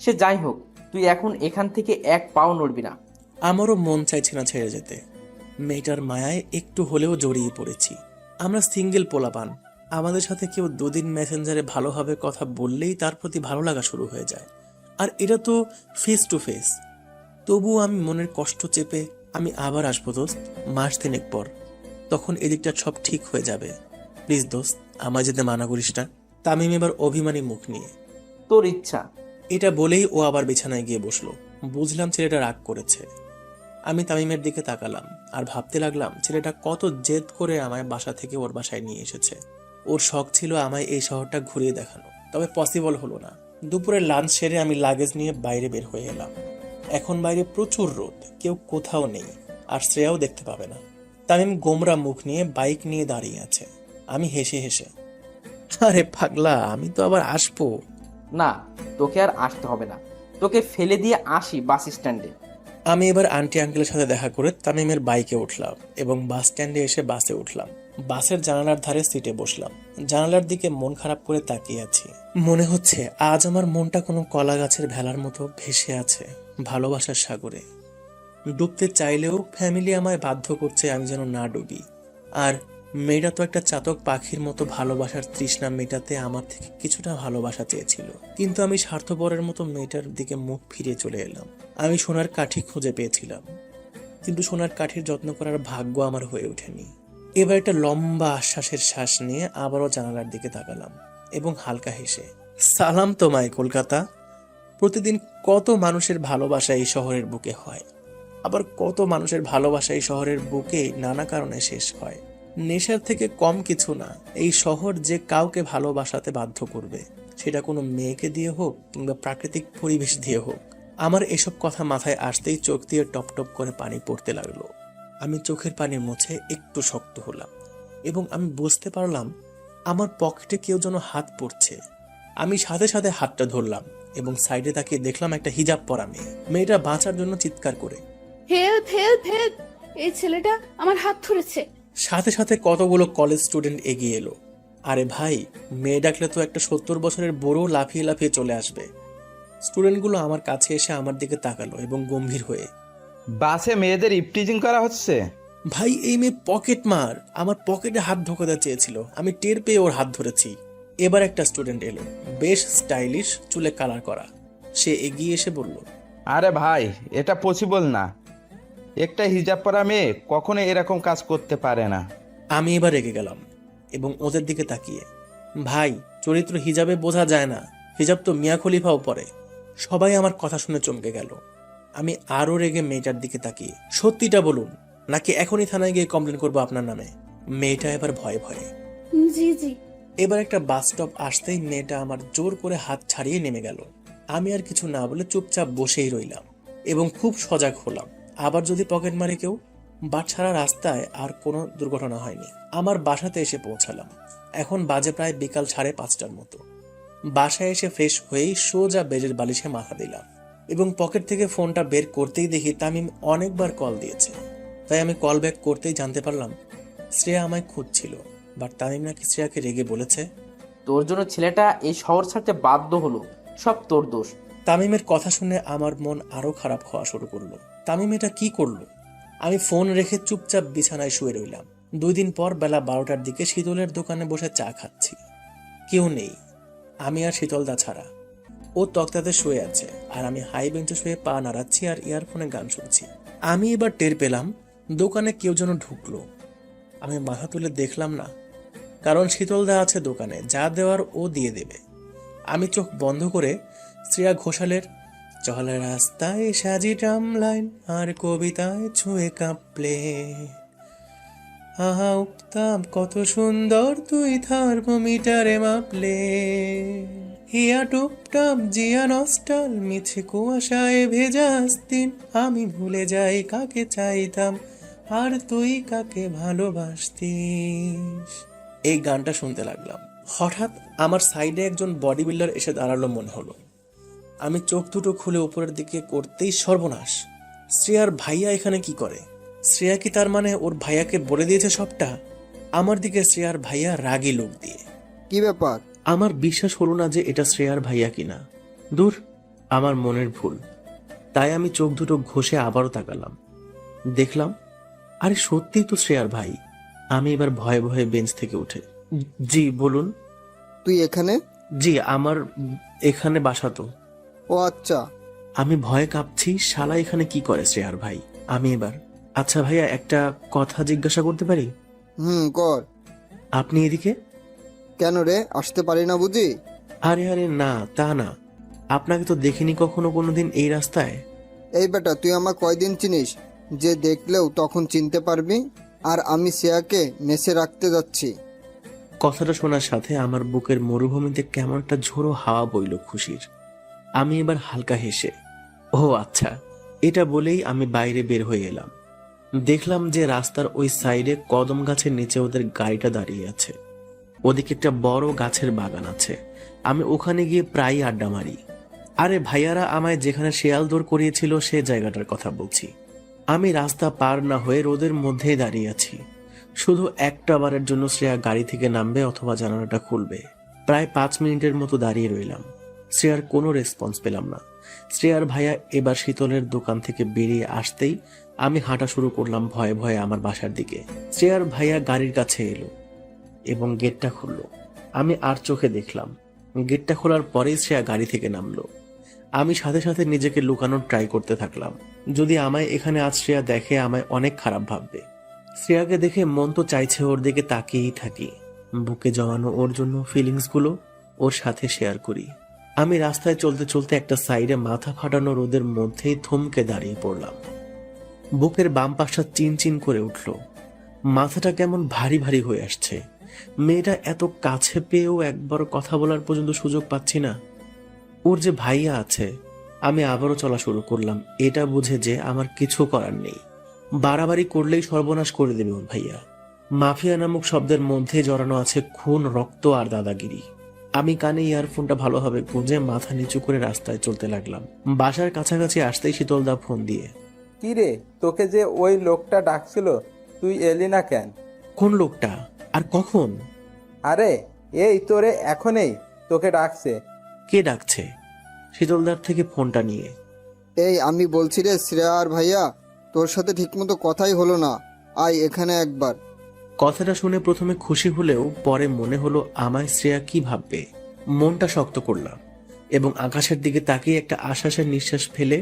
সে যাই হোক, তুই এখন এখান থেকে এক পাও নড়বি না। আমারও মন চাইছে না ছেড়ে যেতে। মেয়েটার মায়ায় একটু হলেও জড়িয়ে পড়েছি। আমরা সিঙ্গেল পোলাপান, আমাদের সাথে কেউ দুদিন মেসেঞ্জারে ভালোভাবে কথা বললেই তার প্রতি ভালো লাগা শুরু হয়ে যায়। আর এটা তো ফেস টু ফেস। তবুও আমি মনের কষ্ট চেপে, আমি আবার আসবো দোস্ত, মাস 3 পর। তখন এদিকটা সব ঠিক হয়ে যাবে। প্লিজ দোস্ত, আমায় যেতে মানা করিস না। তামিম এবার অভিমানী মুখ নিয়ে, তোর ইচ্ছা। এটা বলেই ও আবার বিছানায় গিয়ে বসলো। বুঝলাম ছেলেটা রাগ করেছে। আমি তামিমের দিকে তাকালাম আর ভাবতে লাগলাম ছেলেটা কত জেদ করে আমায় বাসা থেকে ওর বাসায় নিয়ে এসেছে। ওর শখ ছিল আমায় এই শহরটা ঘুরিয়ে দেখানো, তবে পসিবল হলো না। দুপুরে লাঞ্চ সেরে আমি লাগেজ নিয়ে বাইরে বের হয়ে এলাম। এখন বাইরে প্রচুর রোদ, কেউ কোথাও নেই, আর শ্রেয়াও দেখতে পাবে না। তামিম গোমরা মুখ নিয়ে বাইক নিয়ে দাঁড়িয়ে আছে। আমি হেসে হেসে, আরে পাগলা, আমি তো আবার আসবো। না, তোকে আর আসতে হবে না, তোকে ফেলে দিয়ে আসি বাস স্ট্যান্ডে। আমি এবার আন্টি আঙ্কেলের সাথে দেখা করে তামিমের বাইকে উঠলাম এবং বাস স্ট্যান্ডে এসে বাসে উঠলাম। বাসের জানালার ধারে সিটে বসলাম। জানালার দিকে মন খারাপ করে তাকিয়ে আছি। মনে হচ্ছে আজ আমার মনটা কোনো কলা গাছের ভেলার মতো ভেসে আছে ভালোবাসার সাগরে। ডুবতে চাইলেও ফ্যামিলি আমায় বাধ্য করছে আমি যেন না ডুবি। আর মেয়েটা তো একটা চাতক পাখির মতো ভালোবাসার তৃষ্ণা মেটাতে আমার থেকে কিছুটা ভালোবাসা চেয়েছিল, কিন্তু আমি স্বার্থপরের মতো মেয়েটার দিকে মুখ ফিরে চলে এলাম। আমি সোনার কাঠি খুঁজে পেয়েছিলাম, কিন্তু সোনার কাঠির যত্ন করার ভাগ্য আমার হয়ে ওঠেনি। এবার একটা লম্বা আশ্বাসের শ্বাস নিয়ে আবারও জানালার দিকে তাকালাম এবং হালকা হেসে, সালাম তোমায় কলকাতা। প্রতিদিন কত মানুষের ভালোবাসা এই শহরের বুকে হয়, আবার কত মানুষের ভালোবাসা এই শহরের বুকে নানা কারণে শেষ হয়। নেশার থেকে কম কিছু না এই শহর যে কাউকে ভালোবাসাতে বাধ্য করবে, সেটা কোনো মেয়েকে দিয়ে হোক কিংবা প্রাকৃতিক পরিবেশ দিয়ে হোক। আমার এসব কথা মাথায় আসতেই চোখ দিয়ে টপ টপ করে পানি পড়তে লাগলো। আমি চোখের পানি মুছে একটু শক্ত হলাম এবং আমি বুঝতে পারলাম আমার পকেটে কেউ যেন হাত পড়ছে। আমি সাথে সাথে হাতটা ধরলাম এবং সাইডে তাকিয়ে দেখলাম একটা হিজাব পরা মেয়ে। মেয়েটা বাঁচার জন্য চিৎকার করে, হেল্প হেল্প হেল্প, এই ছেলেটা আমার হাত ধরেছে। সাথে সাথে কতগুলো কলেজ স্টুডেন্ট এগিয়ে এলো। আরে ভাই, মেয়ে ডাকলে তো একটা 70 বছরের বুড়ো লাফিয়ে লাফিয়ে চলে আসবে। স্টুডেন্টগুলো আমার কাছে এসে আমার দিকে তাকালো এবং গম্ভীর হয়ে, বাসে মেয়েদের ইপটিজিং করা হচ্ছে। ভাই এই মেয়ে পকেট মার, আমার পকেটে হাত ঢোকাতে চেয়েছিল, আমি টের পেয়ে ওর হাত ধরেছি। এবার একটা স্টুডেন্ট এলো, বেশ স্টাইলিশ, চুলে কালার করা। সে এগিয়ে এসে বলল, আরে ভাই, এটা পসিবল না, একটা হিজাব পরা মেয়ে কখনো এরকম কাজ করতে পারে না। আমি এবার রেগে গেলাম এবং ওদের দিকে তাকিয়ে, ভাই চরিত্র হিজাবে বোঝা যায় না, হিজাব তো মিয়া খলিফাও পরে। সবাই আমার কথা শুনে চমকে গেল। আমি আরো রেগে মেয়েটার দিকে তাকিয়ে, সত্যিটা বলুন নাকি এখনই থানায় গিয়ে কমপ্লেন করবো আপনার নামে। মেয়েটা এবার ভয়ে ভয়ে। জি জি। এবার একটা বাস স্টপ আসতেই মেয়েটা আমার জোর করে হাত ছাড়িয়ে নেমে গেল। আমি আর কিছু না বলে চুপচাপ বসেই রইলাম এবং খুব সজাগ হলাম, আবার যদি পকেট মারে কেউ। বাটছাড়া রাস্তায় আর কোনো দুর্ঘটনা হয়নি। আমার বাসাতে এসে পৌঁছালাম। এখন বাজে প্রায় বিকাল 5:30টার মতো। বাসায় এসে ফ্রেশ হয়েই সোজা বেডের বালিশে মাথা দিলাম এবং পকেট থেকে ফোনটা বের করতেই দেখি তামিম অনেকবার কল দিয়েছে। তাই আমি কল ব্যাক করতেই জানতে পারলাম শ্রেয়া আমায় খুঁজছিল, বাট তামিম নাকি শ্রেয়াকে রেগে বলেছে, তোর জন্য ছেলেটা এই শহর ছাড়তে বাধ্য হলো, সব তোর দোষ। তামিমের কথা শুনে আমার মন আরো খারাপ হওয়া শুরু করলো। তামিম এটা কি করলো? আমি ফোন রেখে চুপচাপ বিছানায় শুয়ে রইলাম। 2 দিন পর বেলা 12টার দিকে শীতলের দোকানে বসে চা খাচ্ছি। কেউ নেই, আমি আর শীতলদা ছাড়া। ও তক্তাতে শুয়ে আছে আর আমি হাই বেঞ্চে শুয়ে পা নাড়াচ্ছি আর ইয়ারফোনে গান শুনছি। আমি এবার টের পেলাম দোকানে কেউ যেন ঢুকলো। আমি মাথা তুলে দেখলাম না, কারণ শীতলদা আছে দোকানে, যা দেওয়ার ও দিয়ে দেবে। আমি চোখ বন্ধ করে শ্রেয়া ঘোষালের চলা রাস্তায় সাজি ট্রাম লাইন আর কবিতায় ছুঁয়ে কাঁপলে আহা উঠতাম কত সুন্দর তুই থার্মোমিটারে মাপলে হিয়া টুপটাপ জিয়া নস্টাল মিছে কুয়াশায় ভেজা দিন আমি ভুলে যাই কাকে চাইতাম আর তুই কাকে ভালোবাসতিস। এই গানটা শুনতে লাগলাম। হঠাৎ আমার সাইডে একজন বডি বিল্ডার এসে দাঁড়ালো মনে হলো। আমি চোখ দুটো খুলে উপরের দিকে করতেই সর্বনাশ, শ্রেয়ার ভাইয়া এখানে কি করে? শ্রেয়া কি তার মানে ওর ভাইয়াকে বলে দিয়েছে সবটা? আমার দিকে শ্রেয়ার ভাইয়া রাগী লোক দিয়ে। কি ব্যাপার? আমার বিশ্বাস হলো না যে এটা শ্রেয়ার ভাইয়া কিনা। দূর, আমার মনের ভুল। তাই আমি চোখ দুটো ঘষে আবারও তাকালাম, দেখলাম আরে সত্যিই তো শ্রেয়ার ভাই। আমি এবার ভয়ে ভয়ে বেঞ্চ থেকে উঠে, জি বলুন। তুই এখানে? জি, আমার এখানে বাসা তো। ও আচ্ছা। আমি ভয়ে কাঁপছি, শালা এখানে কি করে শ্রেয়ার ভাই। আমি এবার, আচ্ছা ভাইয়া একটা কথা জিজ্ঞাসা করতে পারি? কর। আপনি এদিকে কেন রে, আসতে পারি না বুঝি? আরে আরে না, তা না, আপনাকে তো দেখিনি কখনো কোনোদিন এই রাস্তায়। এই বেটা, তুই আমার কয়দিন চিনিস যে দেখলেও তখন চিনতে পারবি? আর আমি শ্রেয়াকে মেসে রাখতে যাচ্ছি। কথাটা শোনার সাথে আমার বুকের মরুভূমিতে কেমন একটা ঝোড়ো হাওয়া বইল খুশির। আমি এবার হালকা হেসে, ও আচ্ছা, এটা বলেই আমি বাইরে বের হয়ে এলাম। দেখলাম যে রাস্তার ওই সাইডে কদম গাছের নিচে ওদের গাড়িটা দাঁড়িয়ে আছে। ওদিকে একটা বড় গাছের বাগান আছে। আমি ওখানে গিয়ে প্রায় আড্ডা মারি। আরে ভাইয়ারা আমায় যেখানে শেয়াল দৌড় করিয়েছিল সে জায়গাটার কথা বলছি। আমি রাস্তা পার না হয়ে রোদের মধ্যেই দাঁড়িয়ে আছি। শুধু একটা বারের জন্য শ্রেয়া গাড়ি থেকে নামবে অথবা জানালাটা খুলবে। প্রায় 5 মিনিটের মতো দাঁড়িয়ে রইলাম। শ্রেয়ার কোনো রেসপন্স পেলাম না। শ্রেয়ার ভাইয়া এবার শীতলের দোকান থেকে বেরিয়ে আসতেই আমি হাঁটা শুরু করলাম ভয়ে ভয়ে আমার বাসার দিকে। শ্রেয়ার ভাইয়া গাড়ির কাছে এলো এবং গেটটা খুললো। আমি আর চোখে দেখলাম। গেটটা খোলার পরেই শ্রেয়া গাড়ি থেকে নামলো। আমি সাথে সাথে নিজেকে লুকানোর ট্রাই করতে থাকলাম। যদি আমায় এখানে আজ শ্রেয়া দেখে আমায় অনেক খারাপ ভাববে। শ্রেয়াকে দেখে মন তো চাইছে ওর দিকে তাকিয়েই থাকি, বুকে জমানো ওর জন্য ফিলিংসগুলো ওর সাথে শেয়ার করি। আমি রাস্তায় চলতে চলতে একটা সাইডে মাথা ফাটানো রোদের মধ্যেই থমকে দাঁড়িয়ে পড়লাম। বুকের বাম পাশটা চিনচিন করে উঠল। মাথাটা কেমন ভারী ভারী হয়ে আসছে। মেয়েটা এত কাছে পেয়েও একবার কথা বলার পর্যন্ত সুযোগ পাচ্ছি না। ওর যে ভাইয়া আছে। আমি আবারও চলা শুরু করলাম, এটা বুঝে যে আমার কিছু করার নেই। বাড়াবাড়ি করলেই সর্বনাশ করে দেবে ওর ভাইয়া। মাফিয়া নামক শব্দের মধ্যে জড়ানো আছে খুন, রক্ত আর দাদাগিরি। আমি কানে ইয়ারফোনটা ভালোভাবে গুঁজে মাথা নিচু করে রাস্তায় চলতে লাগলাম। বাসার কাছাকাছি আসতেই শীতলদা ফোন দিয়ে, কি রে, তোকে যে ওই লোকটা ডাকছিল তুই এলি না কেন? কোন লোকটা আর কখন? আরে এই তোরে এখনই তোকে ডাকছে। কে ডাকছে? শীতলদার থেকে ফোনটা নিয়ে, এই আমি বলছি রে শ্রেয়া আর ভাইয়া, তোর সাথে ঠিকমতো কথাই হলো না, আয় এখানে একবার। কথাটা শুনে প্রথমে খুশি হলেও পরে মনে হলো আমায় শ্রেয়া কি ভাববে। মনটা শক্ত করলাম এবং আকাশের দিকে তাকিয়ে একটা আশ্বাসের নিঃশ্বাস ফেলে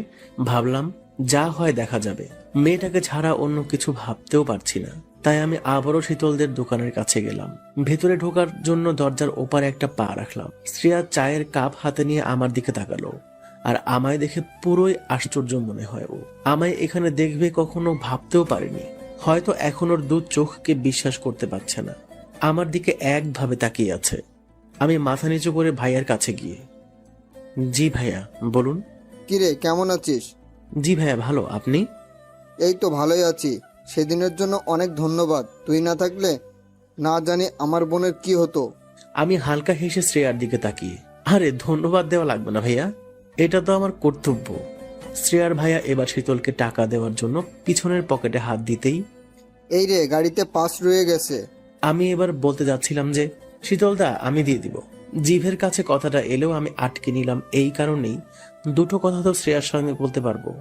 ভাবলাম যা হয় দেখা যাবে। মেয়েটাকে ছাড়া অন্য কিছু ভাবতেও পারছি না। তাই আমি আবারও শীতলদের দোকানের কাছে গেলাম। ভেতরে ঢোকার জন্য দরজার ওপারে একটা পা রাখলাম। শ্রেয়া চায়ের কাপ হাতে নিয়ে আমার দিকে তাকালো আর আমায় দেখে পুরোই আশ্চর্য মনে হয়। ও আমায় এখানে দেখবে কখনো ভাবতেও পারেনি। হয়তো এখন ওর দু চোখকে বিশ্বাস করতে পারছে না। আমার দিকে একভাবে তাকিয়ে আছে। আমি মাথা নিচু করে ভাইয়ার কাছে গিয়ে, জি ভাইয়া বলুন। কিরে, কেমন আছিস? জি ভাইয়া ভালো, আপনি? এই তো ভালোই আছি। সেদিনের জন্য অনেক ধন্যবাদ। তুই না থাকলে না জানি আমার বোনের কি হতো। আমি হালকা হেসে শ্রেয়ার দিকে তাকিয়ে, আরে ধন্যবাদ দেওয়া লাগবে না ভাইয়া, এটা তো আমার কর্তব্য। শ্রেয়ার ভাইয়া এবার শীতলকে টাকা দেওয়ার জন্য পিছনের পকেটে হাত দিতেই, এই রে, গাড়িতে পাস রয়ে গেছে। আমি এবার বলতে যাচ্ছিলাম যে শীতলদা আমি দিয়ে দিব। জিভের কাছে কথাটা এলেও আমি আটকে নিলাম এই কারণেই, দুটো কথা তো শ্রেয়ার সঙ্গে বলতে পারবো।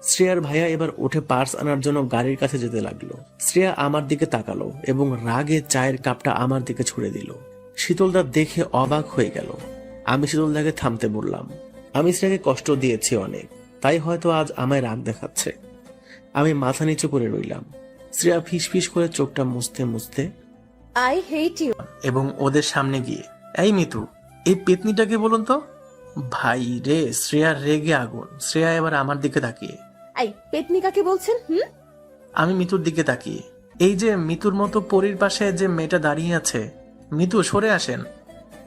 শ্রেয়ার ভাইয়া এবার উঠে পার্স আনার জন্য গাড়ির কাছে যেতে লাগলো। শ্রেয়া আমার দিকে তাকালো এবং রাগে চায়ের কাপটা আমার দিকে ছুড়ে দিল। শীতলদা দেখে অবাক হয়ে গেল। আমি শীতলদাকে থামতে বললাম, আমি শ্রেয়াকে কষ্ট দিয়েছি অনেক, তাই হয়তো আজ আমায় রাগ দেখাচ্ছে। আমি মাথা নিচু করে রইলাম। শ্রেয়া ফিসফিস করে চোখটা মুছতে মুছতে আই হেট ইউ। এবং ওদের সামনে গিয়ে, এই মিতু, এই পেতনিটাকে বলুন তো, ভাই রে, শ্রেয়া রেগে আগুন। শ্রেয়া এবার আমার দিকে তাকিয়ে। এই পেতনি কাকে বলছেন? আমি মিতুর দিকে তাকিয়ে। এই যে মিতুর মতো পরীর পাশে যে মেয়েটা দাঁড়িয়ে আছে, মিতু সরে আসেন,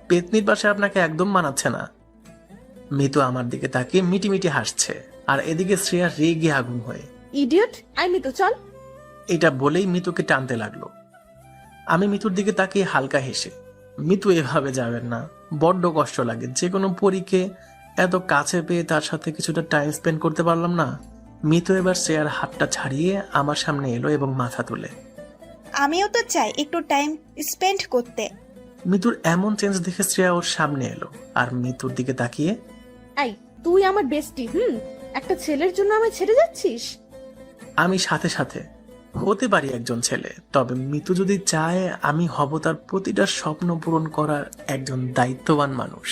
পেতনির পাশে আপনাকে একদম মানাচ্ছে না। মিতু আমার দিকে তাকিয়ে মিটিমিটি হাসছে, আর এদিকে শ্রেয়া রেগে আগুন হয়ে। ইডিয়ট, আমি তো চল। এটা বলেই মিতুকে টানতে লাগলো। আমি মিতুর দিকে তাকিয়ে হালকা হেসে, মিতু এভাবে যাবেন না, বড্ড কষ্ট লাগে। যে কোনো পরীকে এত কাছে পেয়ে তার সাথে কিছুটা টাইম স্পেন্ড করতে পারলাম না। মিতু এবার শ্রেয়ার হাতটা ছাড়িয়ে আমার সামনে এলো এবং মাথা তুলে। আমিও তো চাই একটু টাইম স্পেন্ড করতে। মিতুর এমন চেঞ্জ দেখে শ্রেয়া ওর সামনে এলো আর মিতুর দিকে তাকিয়ে, এই তুই আমার বেস্টি, একটা ছেলের জন্য আমি ছেড়ে যাচ্ছিস? আমি সাথে সাথে হতে পারি একজন ছেলে, তবে মিতু যদি চায় আমি হব তার প্রতিটা স্বপ্ন পূরণ করার একজন দায়িত্ববান মানুষ।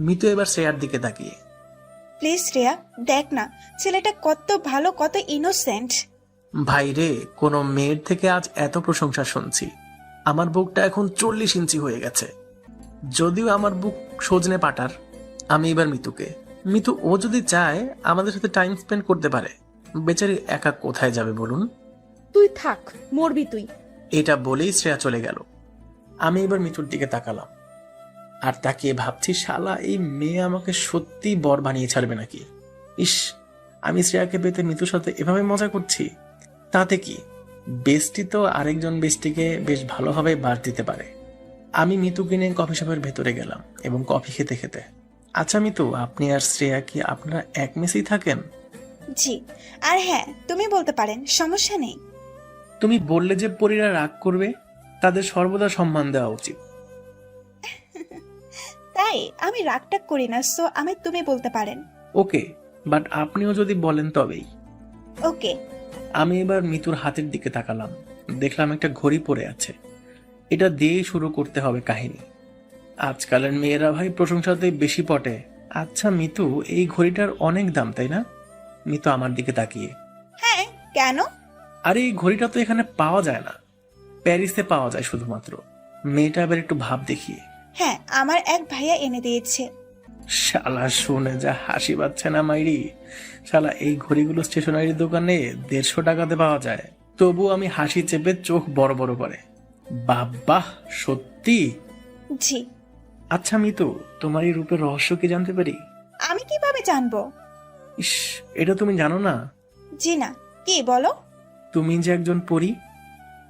মিতু এবার শ্রেয়ার দিকে তাকিয়ে, প্লিজ শ্রেয়া, দেখ না ছেলেটা কত ভালো, কত ইনোসেন্ট। ভাই রে, কোনো মেয়ের থেকে আজ এত প্রশংসা শুনছি। আমার বুকটা এখন 40 ইঞ্চি হয়ে গেছে। যদিও আমার বুক সজনে পাটার। আমি এবার মিতু, ও যদি চায় আমাদের সাথে টাইম স্পেন্ড করতে পারে। বেচারি একা কোথায় যাবে বলুন? তুই থাক, মরবি তুই। এটা বলেই শ্রেয়া চলে গেল। আমি এবার মিতুর দিকে তাকালাম আর তাকিয়ে ভাবছি, শালা এই মেয়ে আমাকে সত্যি বর বানিয়ে ছাড়বে নাকি। ইস, আমি শ্রেয়াকে পেতে মিতুর সাথে এভাবে মজা করছি। তাতে কি, বেস্টি তো আরেকজন বেস্টিকে বেশ ভালোভাবে বাস দিতে পারে। আমি মিতুকে নিয়ে কফি শপের ভেতরে গেলাম এবং কফি খেতে খেতে, আচ্ছা মিতু, আপনি আর শ্রেয়া কি আপনারা এক মেসেই থাকেন? জি, আর হ্যাঁ তুমি বলতে পারেন, সমস্যা নেই। তুমি বললে যে পরীরা রাগ করবে, তাদের সর্বদা সম্মান দেওয়া উচিত। তাই আমি রাগটাগ করি না, সো আমি তুমি বলতে পারেন। ওকে, বাট আপনিও যদি বলেন তবেই। ওকে। আমি এবার মিতুর হাতের দিকে তাকালাম, দেখলাম একটা ঘড়ি পড়ে আছে। এটা দিয়েই শুরু করতে হবে কাহিনী। আজকালের মেয়েরা ভাই প্রশংসাতে বেশি পটে। আচ্ছা মিতু, এই ঘড়িটার অনেক দাম তাই না? মিতু আমার দিকে তাকিয়ে, হ্যাঁ, কেন? আরে এই ঘড়িটা তো এখানে পাওয়া যায় না, প্যারিসে পাওয়া যায় শুধুমাত্র। মেয়েটা এবার একটু ভাব দেখিয়ে, হ্যাঁ, আমার এক ভাইয়া এনে দিয়েছে। শালা শুনে যা হাসি পাচ্ছে না মাইরি। শালা এই ঘড়িগুলো স্টেশনারি দোকানে 150 টাকাতে পাওয়া যায়। তবু আমি হাসি চেপে চোখ বড় বড় করে, বাবা সত্যি? জি। আচ্ছা মিতু, তোমার এই রূপের রহস্য কি জানতে পারি? আমি কিভাবে জানবো? ইস, এটা তুমি জানো না? জি না, কি বলো? তুমি যে একজন পরী।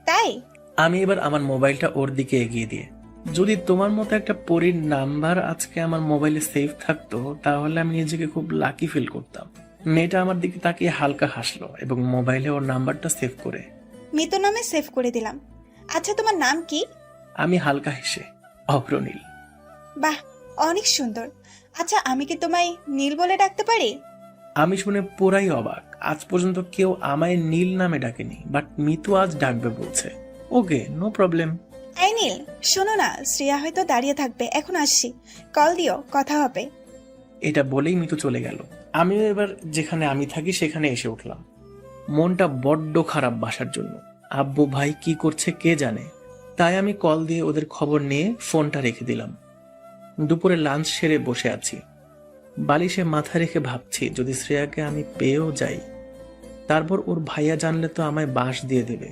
তাই? আমি এবার আমার মোবাইলটা ওর দিকে এগিয়ে দিয়ে, যদি তোমার মতো একটা পরীর নাম্বার আজকে আমার মোবাইলে সেভ থাকতো তাহলে আমি নিজেকে খুব লাকি ফিল করতাম। মেয়েটা আমার দিকে তাকিয়ে হালকা হাসলো এবং মোবাইলে ওর নাম্বারটা সেভ করে মিতু নামে সেভ করে দিলাম। আচ্ছা, তোমার নাম কি? আমি হালকা হেসে, অগ্রনীল। বাহ, অনেক সুন্দর। আচ্ছা, আমি কি তোমায় নীল বলে ডাকতে পারি? আমি শুনে পুরাই অবাক। আজ পর্যন্ত কেউ আমায় নীল নামে ডাকেনি, বাট মিতু আজ ডাকবে বলছে। ওকে, নো প্রবলেম। এই নীল, শোনো না, শ্রেয়া হয়তো দাঁড়িয়ে থাকবে, এখন আসছি, কল দিও, কথা হবে। এটা বলেই মিতু চলে গেল। আমিও এবার যেখানে আমি থাকি সেখানে এসে উঠলাম। মনটা বড্ড খারাপ বাসার জন্য। আব্বু ভাই কি করছে কে জানে। তাই আমি কল দিয়ে ওদের খবর নিয়ে ফোনটা রেখে দিলাম। দুপুরে লাঞ্চ সেরে বসে আছি, বালিশে মাথা রেখে ভাবছি যদি শ্রেয়াকে আমি পেয়েও যাই, তারপর ওর ভাইয়া জানলে তো আমায় বাঁশ দিয়ে দেবে।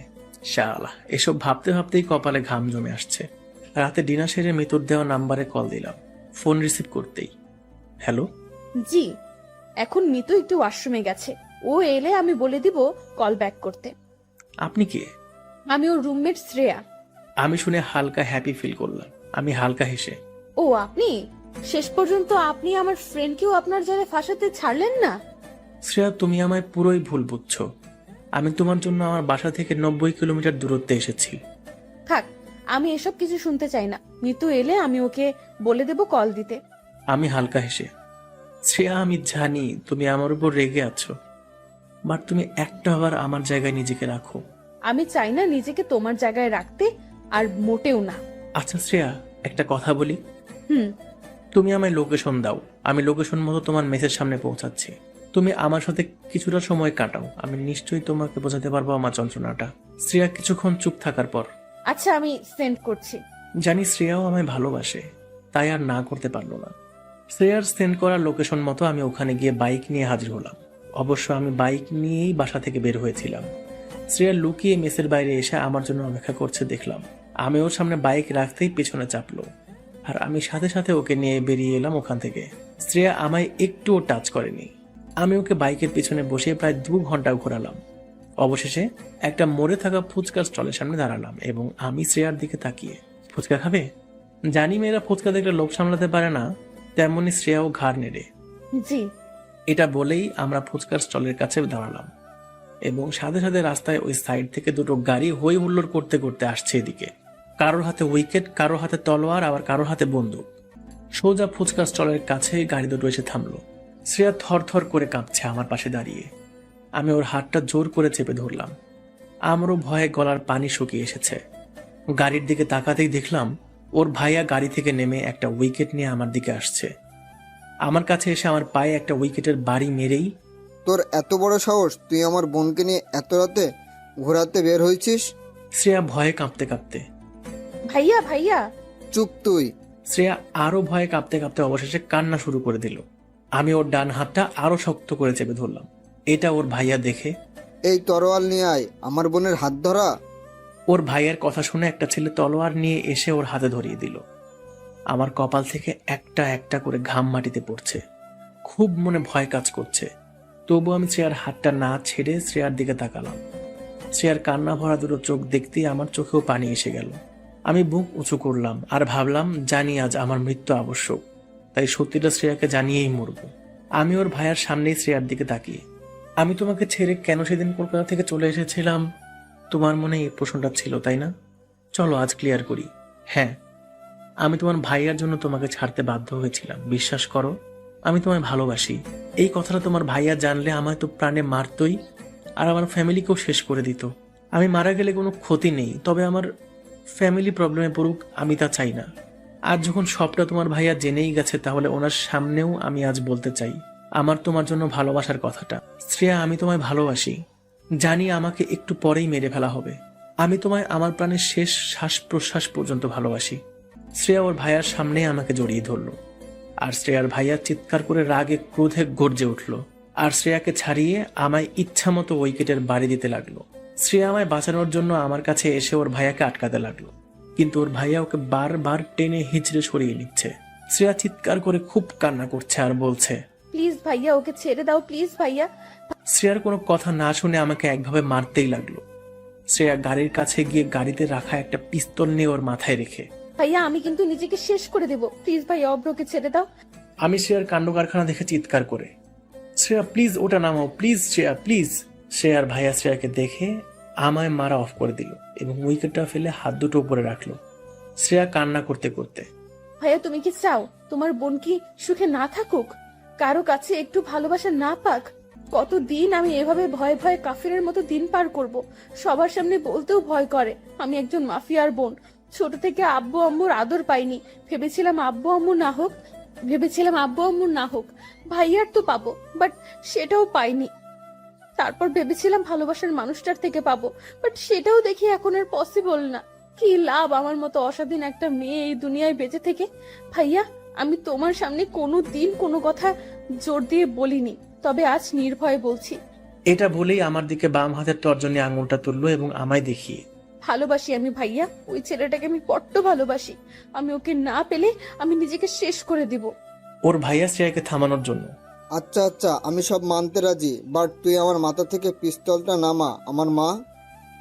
শালা, এসব ভাবতে ভাবতেই কপালে ঘাম জমে আসছে। রাতে ডিনার সেরে মিতুর দেওয়া নাম্বারে কল দিলাম। ফোন রিসিভ করতেই, হ্যালো। জি, এখন মিতু একটু ওয়াশরুমে গেছে, ও এলে আমি বলে দিব কল ব্যাক করতে। আপনি কে? আমি ওর রুমমেট শ্রেয়া। আমি শুনে হালকা হ্যাপি ফিল করলাম। আমি হালকা হেসে, ও আপনি? শেষ পর্যন্ত আপনি আমার ফ্রেন্ডকেও আপনার জায়গায় ফাঁসাতে ছাড়লেন না। শ্রেয়া, তুমি আমায় পুরোই ভুল বুঝছো। আমি তোমার জন্য আমার বাসা থেকে 90 কিলোমিটার দূরত্বে এসেছি। থাক, আমি এসব কিছু শুনতে চাই না। মিতু এলে আমি ওকে বলে দেব কল দিতে। আমি হালকা হেসে, শ্রেয়া আমি জানি তুমি আমার উপর রেগে আছো, বাট তুমি একটা বার আমার জায়গায় নিজেকে রাখো। আমি চাই না নিজেকে তোমার জায়গায় রাখতে, আর মোটেও না। আচ্ছা শ্রেয়া, একটা কথা বলি। হুম। তুমি আমায় লোকেশন দাও, আমি লোকেশন মতো তোমার মেসের সামনে পৌঁছাচ্ছি। তুমি আমার সাথে কিছুটা সময় কাটাও, আমি নিশ্চয়ই তোমাকে বোঝাতে পারবো আমার যন্ত্রণাটা। শ্রেয়া কিছুক্ষণ চুপ থাকার পর, আচ্ছা আমি সেন্ড করছি। জানি শ্রেয়াও আমায় ভালোবাসে, তাই আর না করতে পারলো না। শ্রেয়ার সেন্ড করা লোকেশন মতো আমি ওখানে গিয়ে বাইক নিয়ে হাজির হলাম। অবশ্য আমি বাইক নিয়েই বাসা থেকে বের হয়েছিলাম। শ্রেয়া লুকিয়ে মেসের বাইরে এসে আমার জন্য অপেক্ষা করছে দেখলাম। আমি ওর সামনে বাইক রাখতেই পেছনে চাপলো, আর আমি সাথে সাথে ওকে নিয়ে বেরিয়ে এলাম ওখান থেকে। শ্রেয়া আমায় একটুও টাচ করেনি। আমি ওকে বাইকের পিছনে বসে প্রায় 2 ঘন্টা ঘোরালাম। অবশেষে একটা মরে থাকা ফুচকার স্টলের সামনে দাঁড়ালাম এবং আমি শ্রেয়ার দিকে তাকিয়ে, ফুচকা খাবে? জানি মেয়েরা ফুচকা দেখলে লোভ সামলাতে পারে না, তেমনি শ্রেয়াও ঘাড় নেড়ে জি। এটা বলেই আমরা ফুচকার স্টলের কাছে দাঁড়ালাম এবং সাথে সাথে রাস্তায় ওই সাইড থেকে দুটো গাড়ি হই হুল্লোড় করতে করতে আসছে এদিকে। কারোর হাতে উইকেট, কারোর হাতে তলোয়ার, আবার কারোর হাতে বন্দুক। সোজা ফুচকার স্টলের কাছে গাড়ি দুটো এসে থামলো। শ্রেয়া থরথর করে কাঁপছে আমার পাশে দাঁড়িয়ে। আমি ওর হাতটা জোর করে চেপে ধরলাম। আমারও ভয়ে গলার পানি শুকিয়ে এসেছে। গাড়ির দিকে তাকাতেই দেখলাম ওর ভাইয়া গাড়ি থেকে নেমে একটা উইকেট নিয়ে আমার দিকে আসছে। আমার কাছে এসে আমার পায়ে একটা উইকেটের বাড়ি মেরেই, তোর এত বড় সাহস, তুই আমার বোনকে নিয়ে এত রাতে ঘোরাতে বের হয়েছিস? শ্রেয়া ভয়ে কাঁপতে কাঁপতে, ভাইয়া ভাইয়া। চুপ তুই। শ্রেয়া আরো ভয়ে কাঁপতে কাঁপতে অবশেষে কান্না শুরু করে দিল। আমি ওর ডান হাতটা আরো শক্ত করে চেপে ধরলাম। এটা ওর ভাইয়া দেখে, এই তরোয়াল নিয়ে আয়, আমার বোনের হাত ধরা। ওর ভাইয়ের কথা শুনে একটা ছেলে তলোয়ার নিয়ে এসে ওর হাতে ধরিয়ে দিল। আমার কপাল থেকে একটা একটা করে ঘাম মাটিতে পড়ছে। খুব মনে ভয় কাজ করছে। তবু আমি শ্রেয়ার হাতটা না ছেড়ে শ্রেয়ার দিকে তাকালাম। শ্রেয়ার কান্না ভরা দুটো চোখ দেখতেই আমার চোখেও পানি এসে গেল। আমি বুক উঁচু করলাম আর ভাবলাম, জানি আজ আমার মৃত্যু আবশ্যক, তাই সত্যিটা শ্রেয়াকে জানিয়েই মরব। আমি ওর ভাইয়ার সামনেই শ্রেয়ার দিকে তাকিয়ে, আমি তোমাকে ছেড়ে কেন সেদিন কলকাতা থেকে চলে এসেছিলাম? তোমার মনে এই প্রশ্নটা ছিল, তাই না? চলো আজ ক্লিয়ার করি। হ্যাঁ, আমি তোমার ভাইয়ার জন্য তোমাকে ছাড়তে বাধ্য হয়েছিলাম। বিশ্বাস করো, আমি তোমায় ভালোবাসি। এই কথাটা তোমার ভাইয়া জানলে আমায় তো প্রাণে মারতই, আর আমার ফ্যামিলিকেও শেষ করে দিত। আমি মারা গেলে কোনো ক্ষতি নেই, তবে আমার ফ্যামিলি প্রবলেমে পড়ুক আমি তা চাই না। আজ যখন সবটা তোমার ভাইয়া জেনেই গেছে, তাহলে ওনার সামনেও আমি আজ বলতে চাই আমার তোমার জন্য ভালোবাসার কথাটা। শ্রেয়া, আমি তোমায় ভালোবাসি। জানি আমাকে একটু পরেই মেরে ফেলা হবে। আমি তোমায় আমার প্রাণের শেষ শ্বাস প্রশ্বাস পর্যন্ত ভালোবাসি। শ্রেয়া ওর ভাইয়ার সামনে আমাকে জড়িয়ে ধরলো, আর শ্রেয়ার ভাইয়া চিৎকার করে রাগে ক্রোধে গর্জে উঠল, আর শ্রেয়াকে ছাড়িয়ে আমায় ইচ্ছা মতো উইকেটের বাড়ি দিতে লাগলো। শ্রেয়া আমায় বাঁচানোর জন্য আমার কাছে এসে ওর ভাইয়াকে আটকাতে লাগলো, কিন্তু ওর ভাইয়া ওকে বারবার টেনে হিঁচড়ে সরিয়ে নিচ্ছে। শ্রেয়া চিৎকার করে খুব কান্না করছে আর বলছে, প্লিজ ভাইয়া, ওকে ছেড়ে দাও প্লিজ ভাইয়া। শ্রেয়ার কোনো কথা না শুনে আমাকে একভাবে মারতেই লাগলো। শ্রেয়া গাড়ির কাছে গিয়ে গাড়িতে রাখা একটা পিস্তল নিয়ে ওর মাথায় রেখে, ভাইয়া আমি কিন্তু নিজেকে শেষ করে দেব, প্লিজ ভাইয়া অব্রকে ছেড়ে দাও। আমি শ্রেয়ার কাণ্ড কারখানা দেখে চিৎকার করে, শ্রেয়া প্লিজ ওটা নামাও, প্লিজ শ্রেয়া প্লিজ। শ্রেয়ার ভাইয়া শ্রেয়াকে দেখে আমায় মারা অফ করে দিল এবং উইকেটটা ফেলে হাত দুটো উপরে রাখলো। শ্রেয়া কান্না করতে করতে, ভাইয়া তুমি কি চাও তোমার বোন কি সুখে না থাকুক, কারো কাছে একটু ভালোবাসা না পাক? কতদিন আমি এভাবে ভয়ে ভয়ে কাফিরের মতো দিন পার করব? সবার সামনে বলতেও ভয় করে আমি একজন মাফিয়ার বোন। ছোট থেকে আব্বু আম্মুর আদর পাইনি, ভেবেছিলাম আব্বু আম্মু না হোক ভাইয়ার তো পাবো, বাট সেটাও পাইনি। তারপর ভেবেছিলাম ভালোবাসার মানুষটার থেকে পাবো, বাট সেটাও দেখি এখন আর পসিবল না। কি লাভ আমার মতো অস্বাধীন একটা মেয়ে এই দুনিয়ায় বেঁচে থেকে? ভাইয়া, আমি তোমার সামনে কোনো দিন কোনো কথা জোর দিয়ে বলিনি, তবে আজ নির্ভয়ে বলছি। এটা বলেই আমার দিকে বাম হাতের তর্জনী আঙুলটা তুললো এবং আমায় দেখিয়ে, ভালোবাসি আমি ভাইয়া, ওই ছেলেটাকে আমি বড্ড ভালোবাসি। আমি ওকে না পেলে আমি নিজেকে শেষ করে দিব। ওর ভাইয়া শ্রেয়াকে থামানোর জন্য, আচ্ছা আচ্ছা, আমি সব মানতে রাজি, বাট তুই আমার মাথা থেকে পিস্তলটা নামা। আমার মা,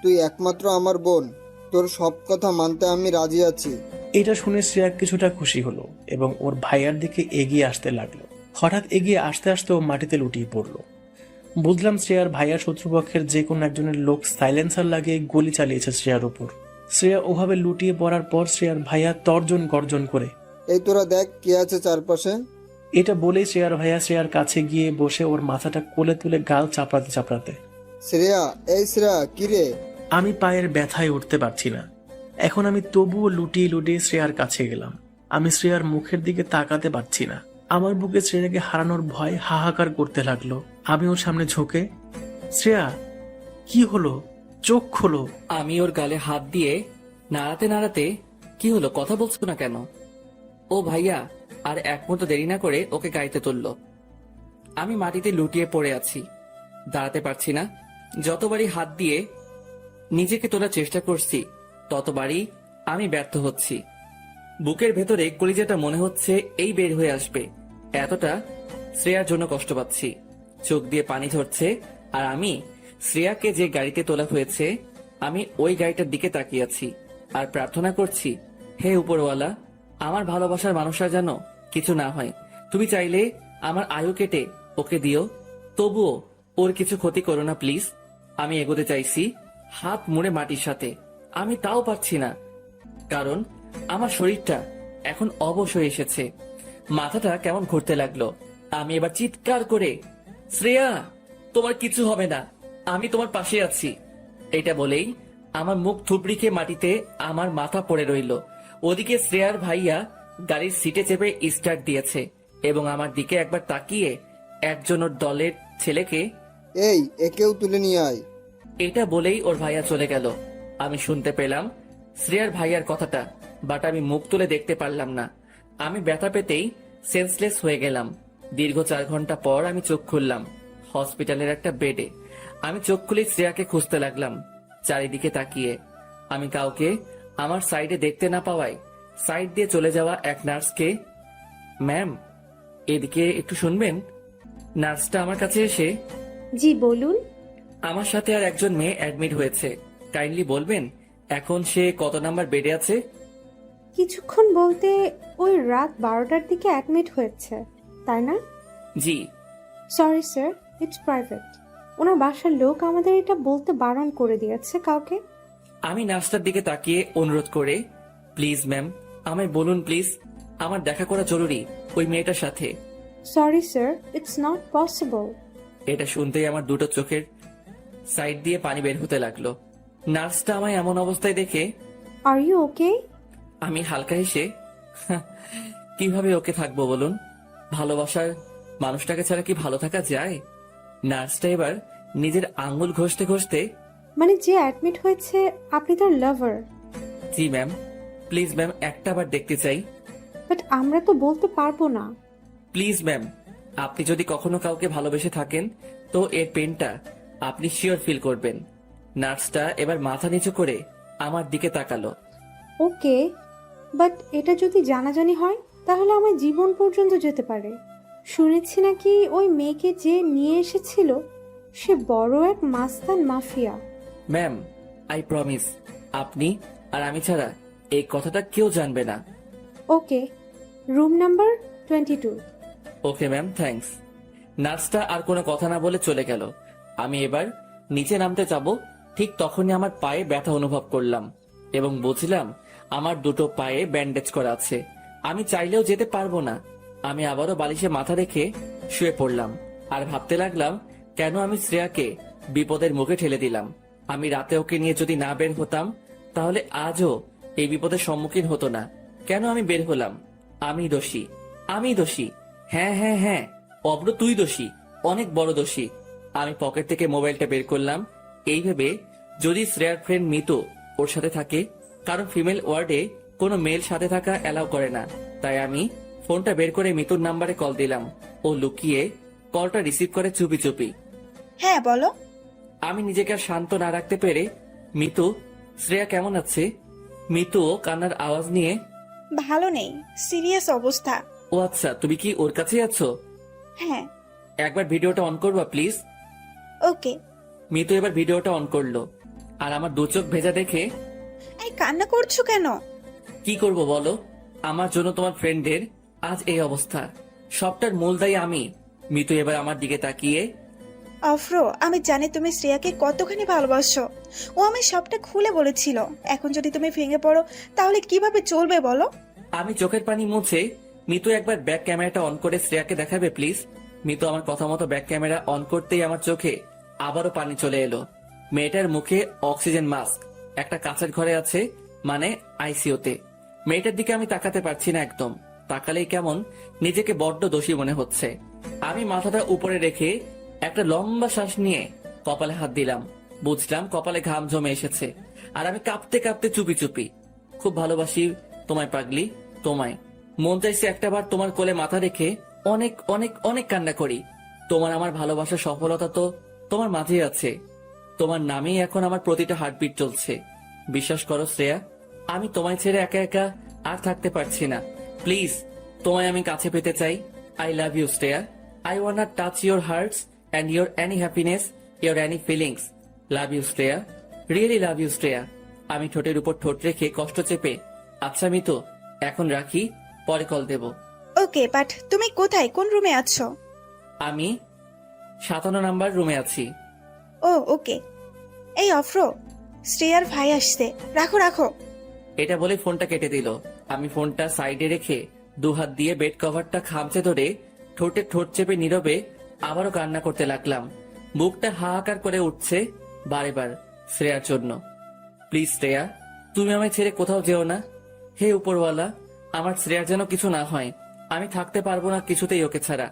তুই একমাত্র আমার বোন, তোর সব কথা মানতে আমি রাজি আছি। এটা শুনে শ্রেয়া কিছুটা খুশি হলো এবং ওর ভাইয়ার দিকে এগিয়ে আসতে লাগলো। হঠাৎ এগিয়ে আসতে আসতে ও মাটিতে লুটিয়ে পড়লো। বুঝলাম শ্রেয়ার ভাইয়া শত্রুপক্ষের যে কোনো একজনের লোক সাইলেন্সার লাগিয়ে গুলি চালিয়েছে শ্রেয়ার উপর। শ্রেয়া ওভাবে লুটিয়ে পড়ার পর শ্রেয়ার ভাইয়া তর্জন গর্জন করে, এই তোরা দেখ কে আছে চারপাশে। এটা বলেই শ্রেয়ার ভাইয়া শ্রেয়ার কাছে গিয়ে বসে ওর মাথাটা কোলে তুলে গাল চাপড়াতে চাপড়াতে, শ্রেয়া, এই শ্রেয়া, কি রে? আমি পায়ের ব্যথায় উঠতে পারছি না। এখন আমি তবুও লুটিয়ে লুটিয়ে শ্রেয়ার কাছে গেলাম। আমি শ্রেয়ার মুখের দিকে তাকাতে পারছি না। আমার বুকে শ্রেয়াকে হারানোর ভয় হাহাকার করতে লাগলো। আমি ওর সামনে ঝুঁকে, শ্রেয়া কি হলো, চোখ খোলো। আমি ওর গালে হাত দিয়ে নাড়াতে নাড়াতে, কি হলো, কথা বলছো না কেন? ও ভাইয়া, আর এক মুহূর্ত দেরি না করে ওকে গাড়িতে তুলল। আমি মাটিতে লুটিয়ে পড়ে আছি, দাঁড়াতে পারছি না। যতবারই হাত দিয়ে নিজেকে তোলার চেষ্টা করছি ততবারই আমি ব্যর্থ হচ্ছি। বুকের ভেতরে কলিজাটা মনে হচ্ছে এই বের হয়ে আসবে, এতটা শ্রেয়ার জন্য কষ্ট পাচ্ছি। চোখ দিয়ে পানি ঝরছে আর আমি শ্রেয়াকে যে গাড়িতে তোলা হয়েছে আমি ওই গাড়িটার দিকে তাকিয়ে আছি আর প্রার্থনা করছি, হে উপরওয়ালা, আমার ভালোবাসার মানুষরা যেন কিছু না হয়। তুমি চাইলে আমার আয়ু কেটে ওকে দিও, তবুও ওর কিছু ক্ষতি করো না প্লিজ। আমি এগোতে চাইছি হাত মুড়ে মাটির সাথে, আমি তাও পারছি না, কারণ আমার শরীরটা এখন অবশ হয়ে এসেছে। মাথাটা কেমন ঘুরতে লাগলো। আমি এবার চিৎকার করে, শ্রেয়া, তোমার কিছু হবে না, আমি তোমার পাশে আছি, এটা বলেই আমার মুখ থুবড়ি খেয়ে মাটিতে আমার মাথা পড়ে রইল। ওদিকে শ্রেয়ার ভাইয়া গাড়ির সিটে চেপে স্টার্ট দিয়েছে এবং আমার দিকে একবার তাকিয়ে একজন ওর দলের ছেলেকে, এই একেও তুলে নিয়ে আয়। এটা বলেই ওর ভাইয়া চলে গেল। আমি শুনতে পেলাম শ্রেয়ার ভাইয়ার কথাটা, বাট আমি মুখ তুলে দেখতে পারলাম না। আমি ব্যথা পেতেই সেন্সলেস হয়ে গেলাম। দীর্ঘ 4 ঘন্টা পর আমি চোখ খুললাম হসপিটালের একটা বেডে। আমি চোখ খুলে শ্রেয়াকে খুঁজতে লাগলাম চারিদিকে তাকিয়ে। আমি কাউকে আমার সাইডে দেখতে না পাওয়ায় সাইড দিয়ে চলে যাওয়া এক নার্সকে, ম্যাম এদিকে একটু শুনবেন। নার্সটা আমার কাছে এসে, জি বলুন। আমার সাথে আর একজন মেয়ে অ্যাডমিট হয়েছে, কাইন্ডলি বলবেন এখন সে কত নাম্বার বেডে আছে? কিছুক্ষণ বলতে ওই রাত 12টার দিকে অ্যাডমিট হয়েছে, তাই না? জি। Sorry sir, it's private. ওনার বাসার লোক আমাদের এটা বলতে বারণ করে দিয়েছে কাউকে। আমি নার্সটার দিকে তাকিয়ে অনুরোধ করে, প্লিজ ম্যাম আমায় বলুন প্লিজ, আমার দেখা করা জরুরি ওই মেয়েটার সাথে। Sorry sir, it's not possible. এটা শুনতেই আমার দুটো চোখের সাইড দিয়ে পানি বের হতে লাগলো। নার্সটা আমায় এমন অবস্থায় দেখে, আর ইউ ওকে? আমি হালকা হেসে, কিভাবে ওকে থাকবো বলুন, ভালোবাসার মানুষটাকে ছাড়া কি ভালো থাকা যায়? নার্সটা এবার নিজের আঙ্গুল ঘষতে ঘষতে, মানে যে অ্যাডমিট হয়েছে আপনি তার লাভার? জি ম্যাম, প্লিজ ম্যাম একটা বার দেখতে চাই। বাট আমরা তো বলতে পারবো না। প্লিজ ম্যাম, আপনি যদি কখনো কাউকে ভালোবেসে থাকেন তো এর পেনটা আপনি শিওর ফিল করবেন। নার্সটা এবার মাথা নিচু করে আমার দিকে তাকালো। ওকে, বাট এটা যদি জানাজানি হয় তাহলে আমার জীবন পর্যন্ত যেতে পারে। শুনেছি নাকি ওই মেয়েকে যে নিয়ে এসেছিল সে বড় এক মাস্তান মাফিয়া। ম্যাম আই প্রমিস, আপনি আর আমি ছাড়া এই কথাটা কেউ জানবে না। Okay, room number 22। Okay ma'am, thanks. নার্সটা আর কোনো কথা না বলে চলে গেল। আমি এবার নিচে নামতে যাব, ঠিক তখনই আমার পায়ে ব্যথা অনুভব করলাম এবং বুঝলাম আমার দুটো পায়ে ব্যান্ডেজ করা আছে। আমি চাইলেও যেতে পারবো না। আমি আবারও বালিশে মাথা রেখে শুয়ে পড়লাম আর ভাবতে লাগলাম কেন আমি শ্রেয়াকে বিপদের মুখে ঠেলে দিলাম। আমি রাতে ওকে নিয়ে যদি না বের হতাম তাহলে আজও এই বিপদের সম্মুখীন হতো না। কেন আমি বের হলাম? আমি দোষী, আমি দোষী। হ্যাঁ হ্যাঁ হ্যাঁ, অব্র তুই দোষী, অনেক বড় দোষী। আমি পকেট থেকে মোবাইলটা বের করলাম এই ভেবে যদি শ্রেয়ার ফ্রেন্ড মিতু ওর সাথে থাকে, কারণ ফিমেল ওয়ার্ডে কোনো মেল সাথে থাকা অ্যালাউ করে না। তাই আমি ফোনটা বের করে মিতুর নাম্বারে কল দিলাম। ও লুকিয়ে কলটা রিসিভ করে চুপি চুপি। হ্যাঁ বলো। আমি নিজেকে আর শান্ত না রাখতে পেরে, মিতু, শ্রেয়া কেমন আছে? মিতু কান্নার আওয়াজ নিয়ে, ভালো নেই, সিরিয়াস অবস্থা। ও আচ্ছা, তুমি কি ওর কাছেই আছো? হ্যাঁ। একবার ভিডিওটা অন করবা প্লিজ। ওকে। মিতু এবার ভিডিওটা অন করলো আর আমার দু চোখ ভেজা দেখে, এই কান্না করছো কেন? কি করব বলো, আমার জন্য তোমার ফ্রেন্ডের আজ এই অবস্থা, সবটার মূল দায়ী আমি। মিতু এবার আমার দিকে তাকিয়ে, অফ্র, আমি জানি তুমি শ্রেয়াকে কতখানি ভালোবাসো। ও আমি সবটা খুলে বলেছিল। এখন যদি তুমি ভেঙে পড়ো তাহলে কিভাবে চলবে বলো? আমি চোখের পানি মুছে, মিতু একবার ব্যাক ক্যামেরাটা অন করে শ্রেয়াকে দেখাবে প্লিজ। মিতু আমার কথা মতো ব্যাক ক্যামেরা অন করতেই আমার চোখে আবারও পানি চলে এলো। মেয়েটার মুখে অক্সিজেন মাস্ক, একটা কাঁচের ঘরে আছে, মানে আইসিইউতে। মেয়েটার দিকে আমি তাকাতে পারছি না একদম, তাকালেই কেমন নিজেকে বড্ড দোষী মনে হচ্ছে। আমি মাথাটা উপরে রেখে একটা লম্বা শ্বাস নিয়ে কপালে হাত দিলাম। বুঝলাম কপালে ঘাম জমে এসেছে আর আমি কাঁপতে কাঁপতে চুপি চুপি, খুব ভালোবাসি তোমায় পাগলি, তোমায়, মন চাইছে একটাবার তোমার কোলে মাথা রেখে অনেক অনেক অনেক কান্না করি। তোমার আমার ভালোবাসার সফলতা তো তোমার মাঝেই আছে। তোমার নামেই এখন আমার প্রতিটা হার্টবিট চলছে। বিশ্বাস করো শ্রেয়া, আমি তোমায় ছেড়ে একা একা আর থাকতে পারছি না। প্লিজ, তোমায় আমি কাছে পেতে চাই। I love you Shreya. I want touch your hearts and your any happiness, your any feelings. Love you Shreya, really love you Shreya. আমি ঠোঁটের উপর ঠোঁট রেখে কষ্ট চেপে, আচ্ছা মিতু, এখন রাখি, পরে কল দেব। ওকে, বাট তুমি কোথায়, কোন রুমে আছো? আমি 57 নাম্বার রুমে আছি। ও ওকে। এই অফ্র, শ্রেয়ার ভাই আসছে, রাখো রাখো। এটা বলে ফোনটা কেটে দিল। আমি ফোনটা সাইডে রেখে দুহাত দিয়ে বেড কভারটা খামচে ধরে ঠোঁটে ঠোঁট চেপে নীরবে আবারও কান্না করতে লাগলাম। বুকটা হাহাকার করে উঠছে বারে বার শ্রেয়ার জন্য। প্লিজ শ্রেয়া, তুমি আমায় ছেড়ে কোথাও যেও না। হে উপরওয়ালা, আমার শ্রেয়ার যেন কিছু না হয়। আমি থাকতে পারবো না কিছুতেই ওকে ছাড়া।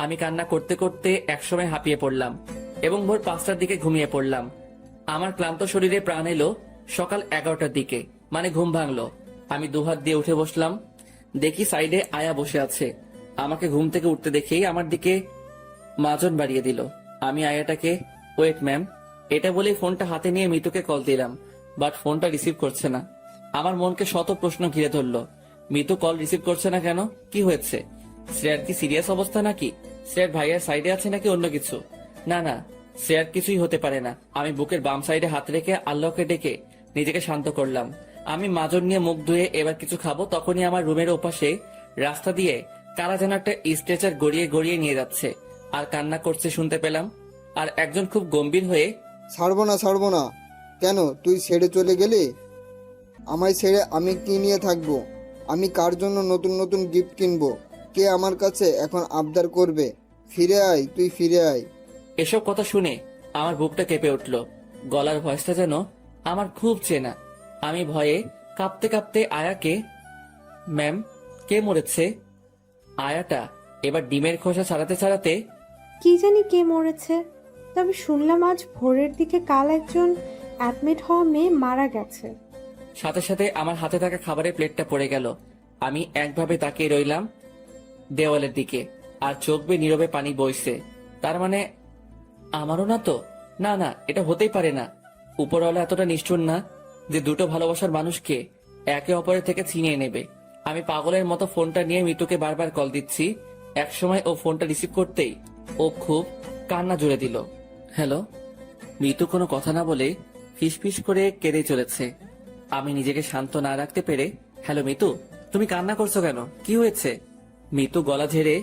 আমি কান্না করতে করতে একসময় হাঁপিয়ে পড়লাম এবং ভোর 5টার দিকে ঘুমিয়ে পড়লাম। আমার ক্লান্ত শরীরে প্রাণ এলো সকাল 11টার দিকে, মানে ঘুম ভাঙলো। আমি দুহাত দিয়ে উঠে বসলাম। দেখি সাইডে আয়া বসে আছে। আমাকে ঘুম থেকে উঠতে দেখেই আমার দিকে মাজন বাড়িয়ে দিল। আমি আয়াটাকে ওয়েট ম্যাম এটা বলে ফোনটা হাতে নিয়ে মিতুকে কল দিলাম, বাট ফোনটা রিসিভ করছে না। আমার মনকে শত প্রশ্ন ঘিরে ধরলো। মিতু কল রিসিভ করছে না কেন? কি হয়েছে? শ্রেয়ার কি সিরিয়াস অবস্থা নাকি? শ্রেয়ার ভাইয়ের সাইডে আছে নাকি অন্য কিছু? না না, শ্রেয়ার কিছুই হতে পারে না। আমি বুকের বাম সাইডে হাত রেখে আল্লাহকে ডেকে নিজেকে শান্ত করলাম। আমি মাজন নিয়ে মুখ ধুয়ে এবার কিছু খাবো, তখনই আমার রুমের ওপাশে রাস্তা দিয়ে কারা যেন একটা স্ট্রেচার গড়িয়ে গড়িয়ে নিয়ে যাচ্ছে আর কান্না করছে শুনতে পেলাম। আর একজন খুব গম্ভীর হয়ে, ছাড়বো না ছাড়বো না। কেন তুই ছেড়ে চলে গেলি? আমায় ছেড়ে আমি কি নিয়ে থাকবো? আমি কার জন্য নতুন নতুন গিফট কিনবো? কে আমার কাছে এখন আবদার করবে? ফিরে আয়, তুই ফিরে আয়। এসব কথা শুনে আমার বুকটা কেঁপে উঠল। গলার ভয়েসটা যেন আমার খুব চেনা। আমি ভয়ে কাঁপতে কাঁপতে আয়াকে, ম্যাম, কে মরেছে? আয়াটা এবার ডিমের খোসা ছাড়াতে ছাড়াতে, কি জানি কে মরেছে, তবে শুনলাম আজ ভোরের দিকে কাল একজন অ্যাডমিট হওয়া মেয়ে মারা গেছে। সাথে সাথে আমার হাতে থাকা খাবারের প্লেটটা পড়ে গেল। আমি একভাবে তাকিয়ে রইলাম দেওয়ালের দিকে, আর চোখ বেয়ে নীরবে পানি বইছে। তার মানে আমারও না তো? না না, এটা হতেই পারে না। উপরওয়ালা এতটা নিষ্ঠুর না যে দুটো ভালোবাসার মানুষকে একে অপরের থেকে ছিনিয়ে নেবে। আমি পাগলের মতো ফোনটা নিয়ে মিতুকে বারবার কল দিচ্ছি। একসময় ও ফোনটা রিসিভ করতেই ও খুব কান্না জুড়ে দিল। হ্যালো। মিতু কোনো কথা না বলে ফিসফিস করে কেঁদে চলেছে। আমি নিজেকে শান্ত না রাখতে পেরে, হ্যালো মিতু, তুমি কান্না করছো কেন? কি হয়েছে? মিতু গলা ঝেড়ে,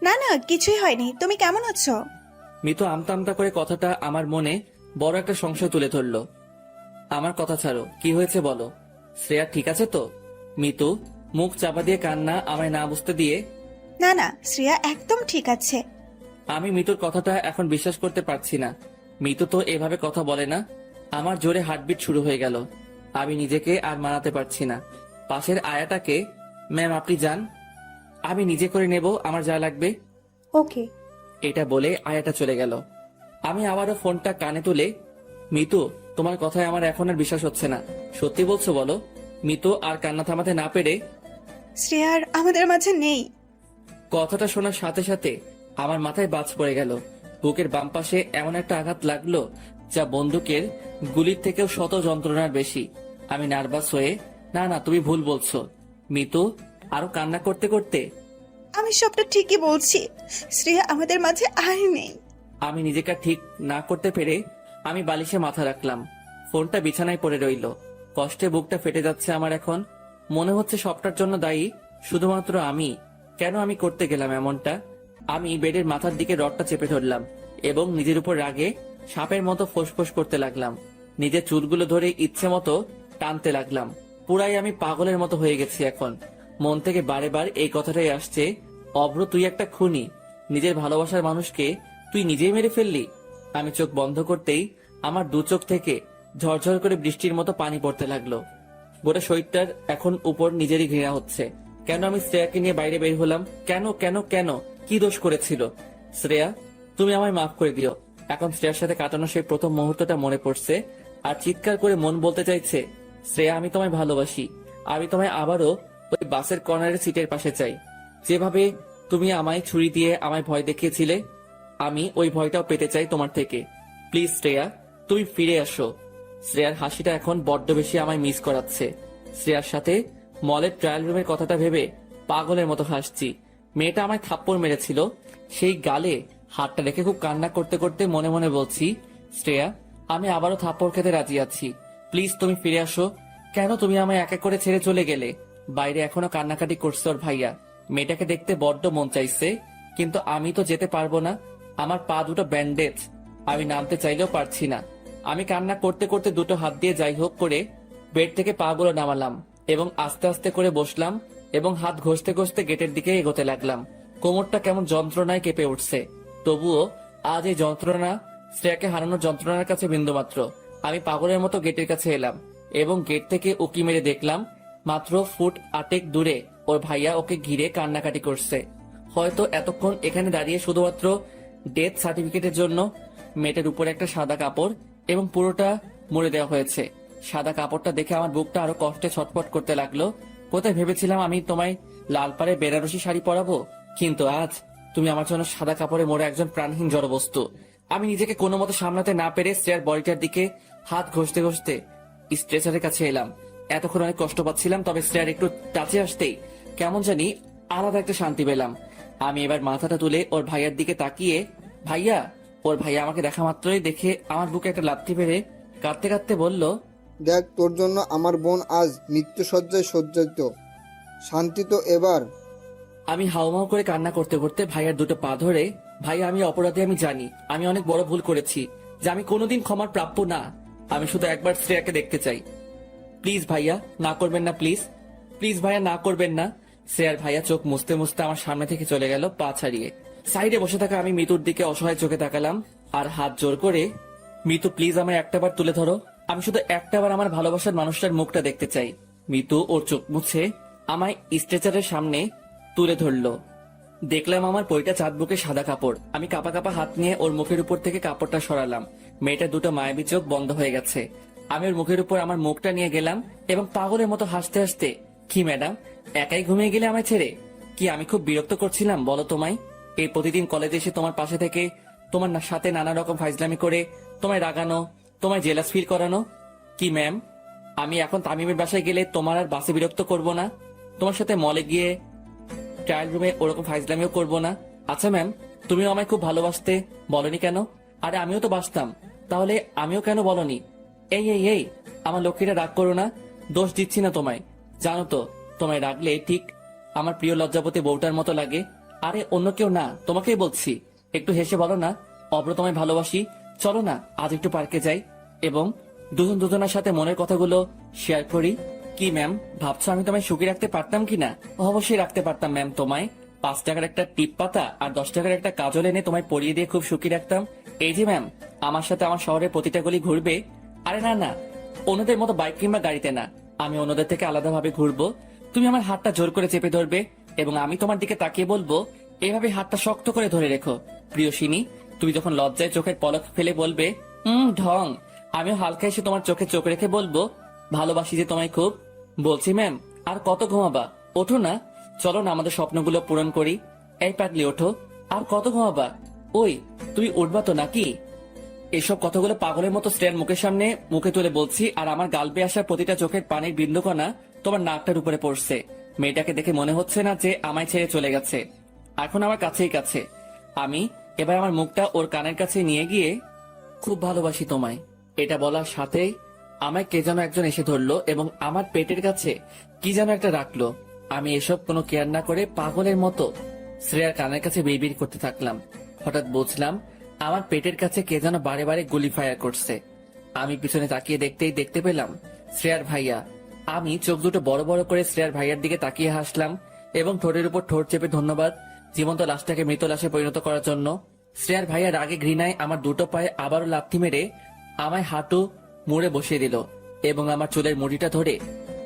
না না, কিছুই হয়নি। তুমি কেমন আছো? মিতু আমতা আমতা করে কথাটা আমার মনে বড় একটা সংশয় তুলে ধরলো। আমার কথা ছাড়ো, কি হয়েছে বলো। শ্রেয়া ঠিক আছে তো? মিতু মুখ চাপা দিয়ে কান্না আমায় না বুঝতে দিয়ে, না না, শ্রেয়া একদম ঠিক আছে। আমি মিতুর কথাটা এখন বিশ্বাস করতে পারছি না। মিতু তো এভাবে কথা বলে না। আমার জোরে হার্টবিট শুরু হয়ে গেল। আমি নিজেকে আর মানাতে পারছি না। পাশের আয়াটাকে, ম্যাম আপনি যান, আমি নিজে করে নেব আমার যা লাগবে। ওকে। এটা বলে আয়াটা চলে গেল। আমি আবারও ফোনটা কানে তুলে, মিতু, তোমার কথায় আমার এখন আর বিশ্বাস হচ্ছে না। সত্যি বলছো বলো? মিতু আর কান্না থামাতে না পেরে, শ্রেয়ার আমাদের মাঝে নেই। কথাটা শোনার সাথে সাথে আমার মাথায় বাজ পড়ে গেল। বুকের বাম পাশে এমন একটা আঘাত লাগলো যা বন্দুকের গুলির থেকেও শত যন্ত্রণার বেশি। আমি নার্ভাস হয়ে, না না, তুমি ভুল বলছো। মিতু আরো কান্না করতে করতে, আমি সবটা ঠিকই বলছি, শ্রেয়া আমাদের মাঝে আর নেই। আমি নিজেকে ঠিক না করতে পেরে আমি বালিশে মাথা রাখলাম। ফোনটা বিছানায় পড়ে রইল। কষ্টে বুকটা ফেটে যাচ্ছে আমার। এখন মনে হচ্ছে সবটার জন্য দায়ী শুধুমাত্র আমি। কেন আমি করতে গেলাম এমনটা? আমি বেডের মাথার দিকে রডটা চেপে ধরলাম এবং নিজের উপর রাগে সাপের মতো ফোঁসফোঁস করতে লাগলাম। নিজের চুলগুলো ধরে ইচ্ছে মতো টানতে লাগলাম। পুরাই আমি পাগলের মতো হয়ে গেছি এখন। মন থেকে বারে বার এই কথাটাই আসছে, অভ্র তুই একটা খুনি। নিজের ভালোবাসার মানুষকে তুই নিজেই মেরে ফেললি। আমি চোখ বন্ধ করতেই আমার দু চোখ থেকে ঝরঝর করে বৃষ্টির মতো পানি পড়তে লাগলো। গোটা শরীরটার এখন উপর নিজেরই ঘৃণা হচ্ছে। কেন আমি শ্রেয়াকে নিয়ে বাইরে বের হলাম? কেন কেন কেন? কি দোষ করেছিল? শ্রেয়া, তুমি আমায় মাফ করে দিও। এখন শ্রেয়ার সাথে কাটানো সেই প্রথম মুহূর্তটা মনে পড়ছে আর চিৎকার করে মন বলতে চাইছে, শ্রেয়া আমি তোমায় ভালোবাসি। আমি তোমায় আবারও ওই বাসের কর্নারের সিটের পাশে চাই। যেভাবে তুমি আমায় ছুরি দিয়ে আমায় ভয় দেখিয়েছিলে, আমি ওই ভয়টাও পেতে চাই তোমার থেকে। প্লিজ শ্রেয়া, তুমি ফিরে আসো। শ্রেয়ার হাসিটা এখন বড্ড বেশি আমায় মিস করাচ্ছে। শ্রেয়ার সাথে মলের ট্রায়াল রুমের কথাটা ভেবে পাগলের মতো হাসছি। মেয়েটা আমায় থাপ্পড় মেরেছিল, সেই গালে হাতটা রেখে খুব কান্না করতে করতে মনে মনে বলছি, শ্রেয়া, আমি আবারও থাপ্পড় খেতে রাজি আছি। প্লিজ তুমি ফিরে আসো। কেন তুমি আমায় এক এক করে ছেড়ে চলে গেলে? বাইরে এখনো কান্নাকাটি করছে ওর ভাইয়া। মেয়েটাকে দেখতে বড্ড মন চাইছে, কিন্তু আমি তো যেতে পারবো না। আমার পা দুটো ব্যান্ডেজ, আমি নামতে চাইলেও পারছি না। আমি কান্না করতে করতে দুটো হাত দিয়ে যাই হোক করে বেড থেকে পা গুলো নামালাম এবং আস্তে আস্তে করে বসলাম এবং হাত ঘষতে ঘষতে গেটের দিকে এগোতে লাগলাম। কোমরটা কেমন যন্ত্রণায় কেঁপে উঠছে, তবুও আজ এই যন্ত্রণা শ্রেয়াকে হারানোর যন্ত্রণার কাছে বিন্দুমাত্র। আমি পাগলের মতো গেটের কাছে এলাম এবং গেট থেকে উকি মেরে দেখলাম মাত্র ফুট 8 দূরে ওর ভাইয়া ওকে ঘিরে কান্নাকাটি করছে। হয়তো এতক্ষণ এখানে দাঁড়িয়ে শুধুমাত্র ডেথ সার্টিফিকেটের জন্য। মেয়েটার উপরে একটা সাদা কাপড় এবং পুরোটা মুড়ে দেওয়া হয়েছে। সাদা কাপড়টা দেখে আমার বুকটা আরো কষ্টে ছটফট করতে লাগলো। কোথায় ভেবেছিলাম আমি তোমায় লাল পাড়ে বেনারসি শাড়ি পরাবো, কিন্তু আজ তুমি আমার জন্য সাদা কাপড়ে মোড়ে একজন প্রাণহীন জড়বস্তু। আমি নিজেকে কোনো মতো সামলাতে না পেরে শ্রেয়ার বডিটার দিকে হাত ঘষতে ঘষতে স্ট্রেচারের কাছে এলাম। এতক্ষণ অনেক কষ্ট পাচ্ছিলাম, তবে শ্রেয়ার একটু টাচে আসতেই কেমন জানি আলাদা একটা শান্তি পেলাম। আমি এবার মাথাটা তুলে ওর ভাইয়ার দিকে তাকিয়ে, ভাইয়া, ওর ভাইয়া আমাকে দেখা মাত্রই দেখে আমার বুকে একটা লাথি মেরে কাঁদতে কাঁদতে বলল, দেখ, তোর জন্য আমার বোন আজ মৃত্যুসজ্জায় সজ্জিত। শান্তি তো এবার। আমি হাউমাউ করে কান্না করতে করতে ভাইয়ার দুটো পা ধরে, ভাইয়া, আমি অপরাধী, আমি জানি আমি অনেক বড় ভুল করেছি, যে আমি কোনোদিন ক্ষমার প্রাপ্য না। আমি শুধু একবার শ্রেয়াকে দেখতে চাই। প্লিজ ভাইয়া, না করবেন না, প্লিজ প্লিজ ভাইয়া, না করবেন না। শ্রেয়ার ভাইয়া চোখ মুছতে মুছতে আমার সামনে থেকে চলে গেল পা ছাড়িয়ে। সাইডে বসে থাকা আমি মিতুর দিকে অসহায় চোখে তাকালাম আর হাত জোর করে, মিতু প্লিজ আমায় একটাবার তুলে ধরো। আমি শুধু একটাবার আমার ভালোবাসার মানুষটার মুখটা দেখতে চাই। মিতু ওর চোখ মুছে আমায় স্ট্রেচারের সামনে তুলে ধরলো। দেখলাম আমার পৈটা চাঁদ বুকে সাদা কাপড়। আমি কাপা কাপা হাত নিয়ে ওর মুখের উপর থেকে কাপড়টা সরালাম। মেয়েটা দুটো মায়াবী চোখ বন্ধ হয়ে গেছে। আমি ওর মুখের উপর আমার মুখটা নিয়ে গেলাম এবং পাগলের মতো হাসতে হাসতে, কি ম্যাডাম, একাই ঘুমিয়ে গেলে আমায় ছেড়ে? কি আমি খুব বিরক্ত করছিলাম বলো তোমায়? এই প্রতিদিন কলেজে এসে তোমার পাশে থেকে তোমার সাথে নানা রকম ফাইজলামি করে তোমায় রাগানো, তোমায় জেলাস ফিল করানো। কি ম্যাম, আমি এখন তামিমের বাসায় গেলে তোমার আর বাসে বিরক্ত করব না? তোমার সাথে মলে গিয়ে ট্রায়াল রুমে ওরকম ফাইজলামিও করব না? আচ্ছা ম্যাম, তুমিও আমায় খুব ভালোবাসতে, বলনি কেন? আরে আমিও তো বাসতাম, তাহলে আমিও কেন বলনি? এই এই এই আমার লক্ষ্মীরা, রাগ করো না, দোষ দিচ্ছি না তোমায়। জানো তো, তোমায় রাগলে ঠিক আমার প্রিয় লজ্জাপতি বউটার মতো লাগে। আরে অন্য কেউ না, তোমাকেই বলছি। একটু হেসে বলো না, অব্র তোমায় ভালোবাসি, চলো না আজ একটু পার্কে যাই এবং দুজন দুজনের সাথে মনের কথাগুলো শেয়ার করি। কি ম্যাম, ভাবছো আমি তোমায় সুখী রাখতে পারতাম কিনা? অবশ্যই রাখতে পারতাম ম্যাম। তোমায় 5 টাকার একটা টিপ পাতা আর 10 টাকার একটা কাজল এনে তোমায় পরিয়ে দিয়ে খুব সুখী রাখতাম। এই যে ম্যাম, আমার সাথে আমার শহরের প্রতিটা গলি ঘুরবে। আরে না না, অন্যদের মতো বাইক কিংবা গাড়িতে না, আমি অন্যদের থেকে আলাদাভাবে ঘুরবো। তুমি আমার হাতটা জোর করে চেপে ধরবে এবং আমি তোমার দিকে তাকিয়ে বলবো, এভাবে হাতটা শক্ত করে ধরে রেখো প্রিয়সিনী। তুমি যখন লজ্জায় চোখের পলক ফেলে বলবে, ঢং, আমিও হালকা এসে তোমার চোখে চোখ রেখে বলবো, ভালোবাসি যে তোমায় খুব। বলছি ম্যাম, আর কত ঘুমাবা? ওঠো না, চলো না আমাদের স্বপ্নগুলো পূরণ করি। এই পাগলি, ওঠো, আর কত ঘুমাবা? ওই তুই উঠবা তো নাকি? এসব কথাগুলো পাগলের মতো শ্রেয়ার মুখের সামনে মুখে তুলে বলছি, আর আমার গাল বেয়ে আসা প্রতিটা চোখের পানির বিন্দুকণা তোমার নাকটার উপরে পড়ছে। মেয়েটাকে দেখে মনে হচ্ছে না যে আমায় ছেড়ে চলে গেছে, এখন আমার কাছেই কাছে। আমি এবার আমার মুখটা ওর কানের কাছে নিয়ে গিয়ে, খুব ভালোবাসি তোমায়, এটা বলার সাথেই আমায় কে যেন একজন এসে ধরলো এবং আমার পেটের কাছে কি যেন একটা রাখলো। আমি এসব কোনো কেয়ার না করে পাগলের মতো শ্রেয়ার কানের কাছে বিড়বিড় করতে থাকলাম। হঠাৎ বুঝলাম আমার পেটের কাছে কে যেন বারে বারে গুলি ফায়ার করছে। আমি পিছনে তাকিয়ে দেখতেই দেখতে পেলাম শ্রেয়ার ভাইয়া। আমি চোখ দুটো বড় বড় করে শ্রেয়ার ভাইয়ার দিকে তাকিয়ে হাসলাম এবং ঠোঁটের উপর ঠোঁট চেপে ধন্যবাদ জীবন্ত লাশটাকে মৃত লাশে পরিণত করার জন্য। শ্রেয়ার ভাইয়া রাগে ঘৃণায় আমার দুটো পায়ে আবারও লাথি মেরে আমায় হাঁটু মুড়ে বসিয়ে দিল এবং আমার চুলের মুড়িটা ধরে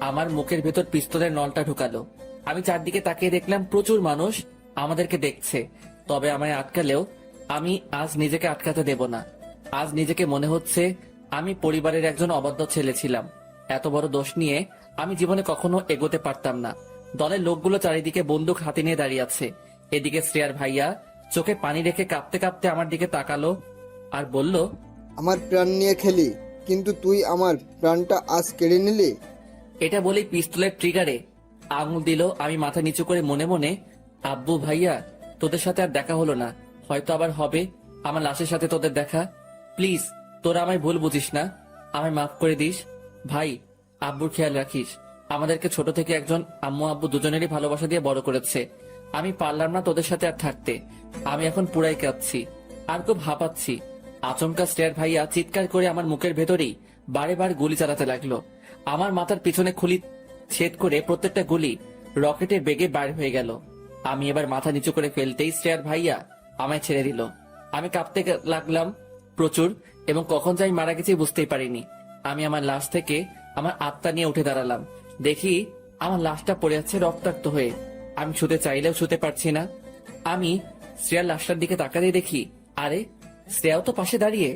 আমার মুখের ভেতর পিস্তলের নলটা ঢুকালো। আমি চারদিকে তাকিয়ে দেখলাম প্রচুর মানুষ আমাদেরকে দেখছে, তবে আমায় আটকালেও আমি আজ নিজেকে আটকাতে দেব না। আজ নিজেকে মনে হচ্ছে আমি পরিবারের একজন অবাধ্য ছেলে ছিলাম। এত বড় দোষ নিয়ে আমি জীবনে কখনো এগোতে পারতাম না। দলের লোকগুলো চারিদিকে বন্দুক হাতে নিয়ে দাঁড়িয়ে আছে। এদিকে শ্রেয়ার ভাইয়া চোখে পানি রেখে কাঁপতে কাঁপতে আমার দিকে তাকালো আর বলল, আমার প্রাণ নিয়ে খেলি, কিন্তু তুই আমার প্রাণটা আজ কেড়ে নিলি। এটা বলেই পিস্তলের ট্রিগারে আঙুল দিল। আমি মাথা নিচু করে মনে মনে, আব্বু ভাইয়া তোদের সাথে আর দেখা হলো না, হয়তো আবার হবে আমার লাশের সাথে তোদের দেখা। প্লিজ তোরা আমায় ভুল বুঝিস না, আমায় মাফ করে দিস। ভাই আব্বুর খেয়াল রাখিস। আমাদেরকে ছোট থেকে একজন আম্মু আব্বু দুজনেরই ভালোবাসা দিয়ে বড় করেছে। আমি পারলাম না তোদের সাথে আর থাকতে। আমি এখন পুরাই কাঁদছি আর খুব হাঁপাচ্ছি। আচমকা শ্রেয়ার ভাইয়া চিৎকার করে আমার মুখের ভেতরেই বারে বার গুলি চালাতে লাগলো। আমার মাথার পিছনে খুলি ছেদ করে প্রত্যেকটা গুলি রকেটের বেগে বাইর হয়ে গেল। আমি এবার মাথা নিচু করে ফেলতেই শ্রেয়ার ভাইয়া আমায় ছেড়ে দিল। আমি কাঁপতে লাগলাম প্রচুর, এবং কখন যাই মারা গেছি বুঝতেই পারিনি। আমি আমার লাশ থেকে আমার আত্মা নিয়ে উঠে দাঁড়ালাম। দেখি আমার লাশটা পড়ে আছে রক্তাক্ত হয়ে। আমি শুতে চাইলেও শুতে পারছি না। আমি শ্রেয়ার লাশটার দিকে তাকাতেই দেখি, আরে শ্রেয়াও তো পাশে দাঁড়িয়ে।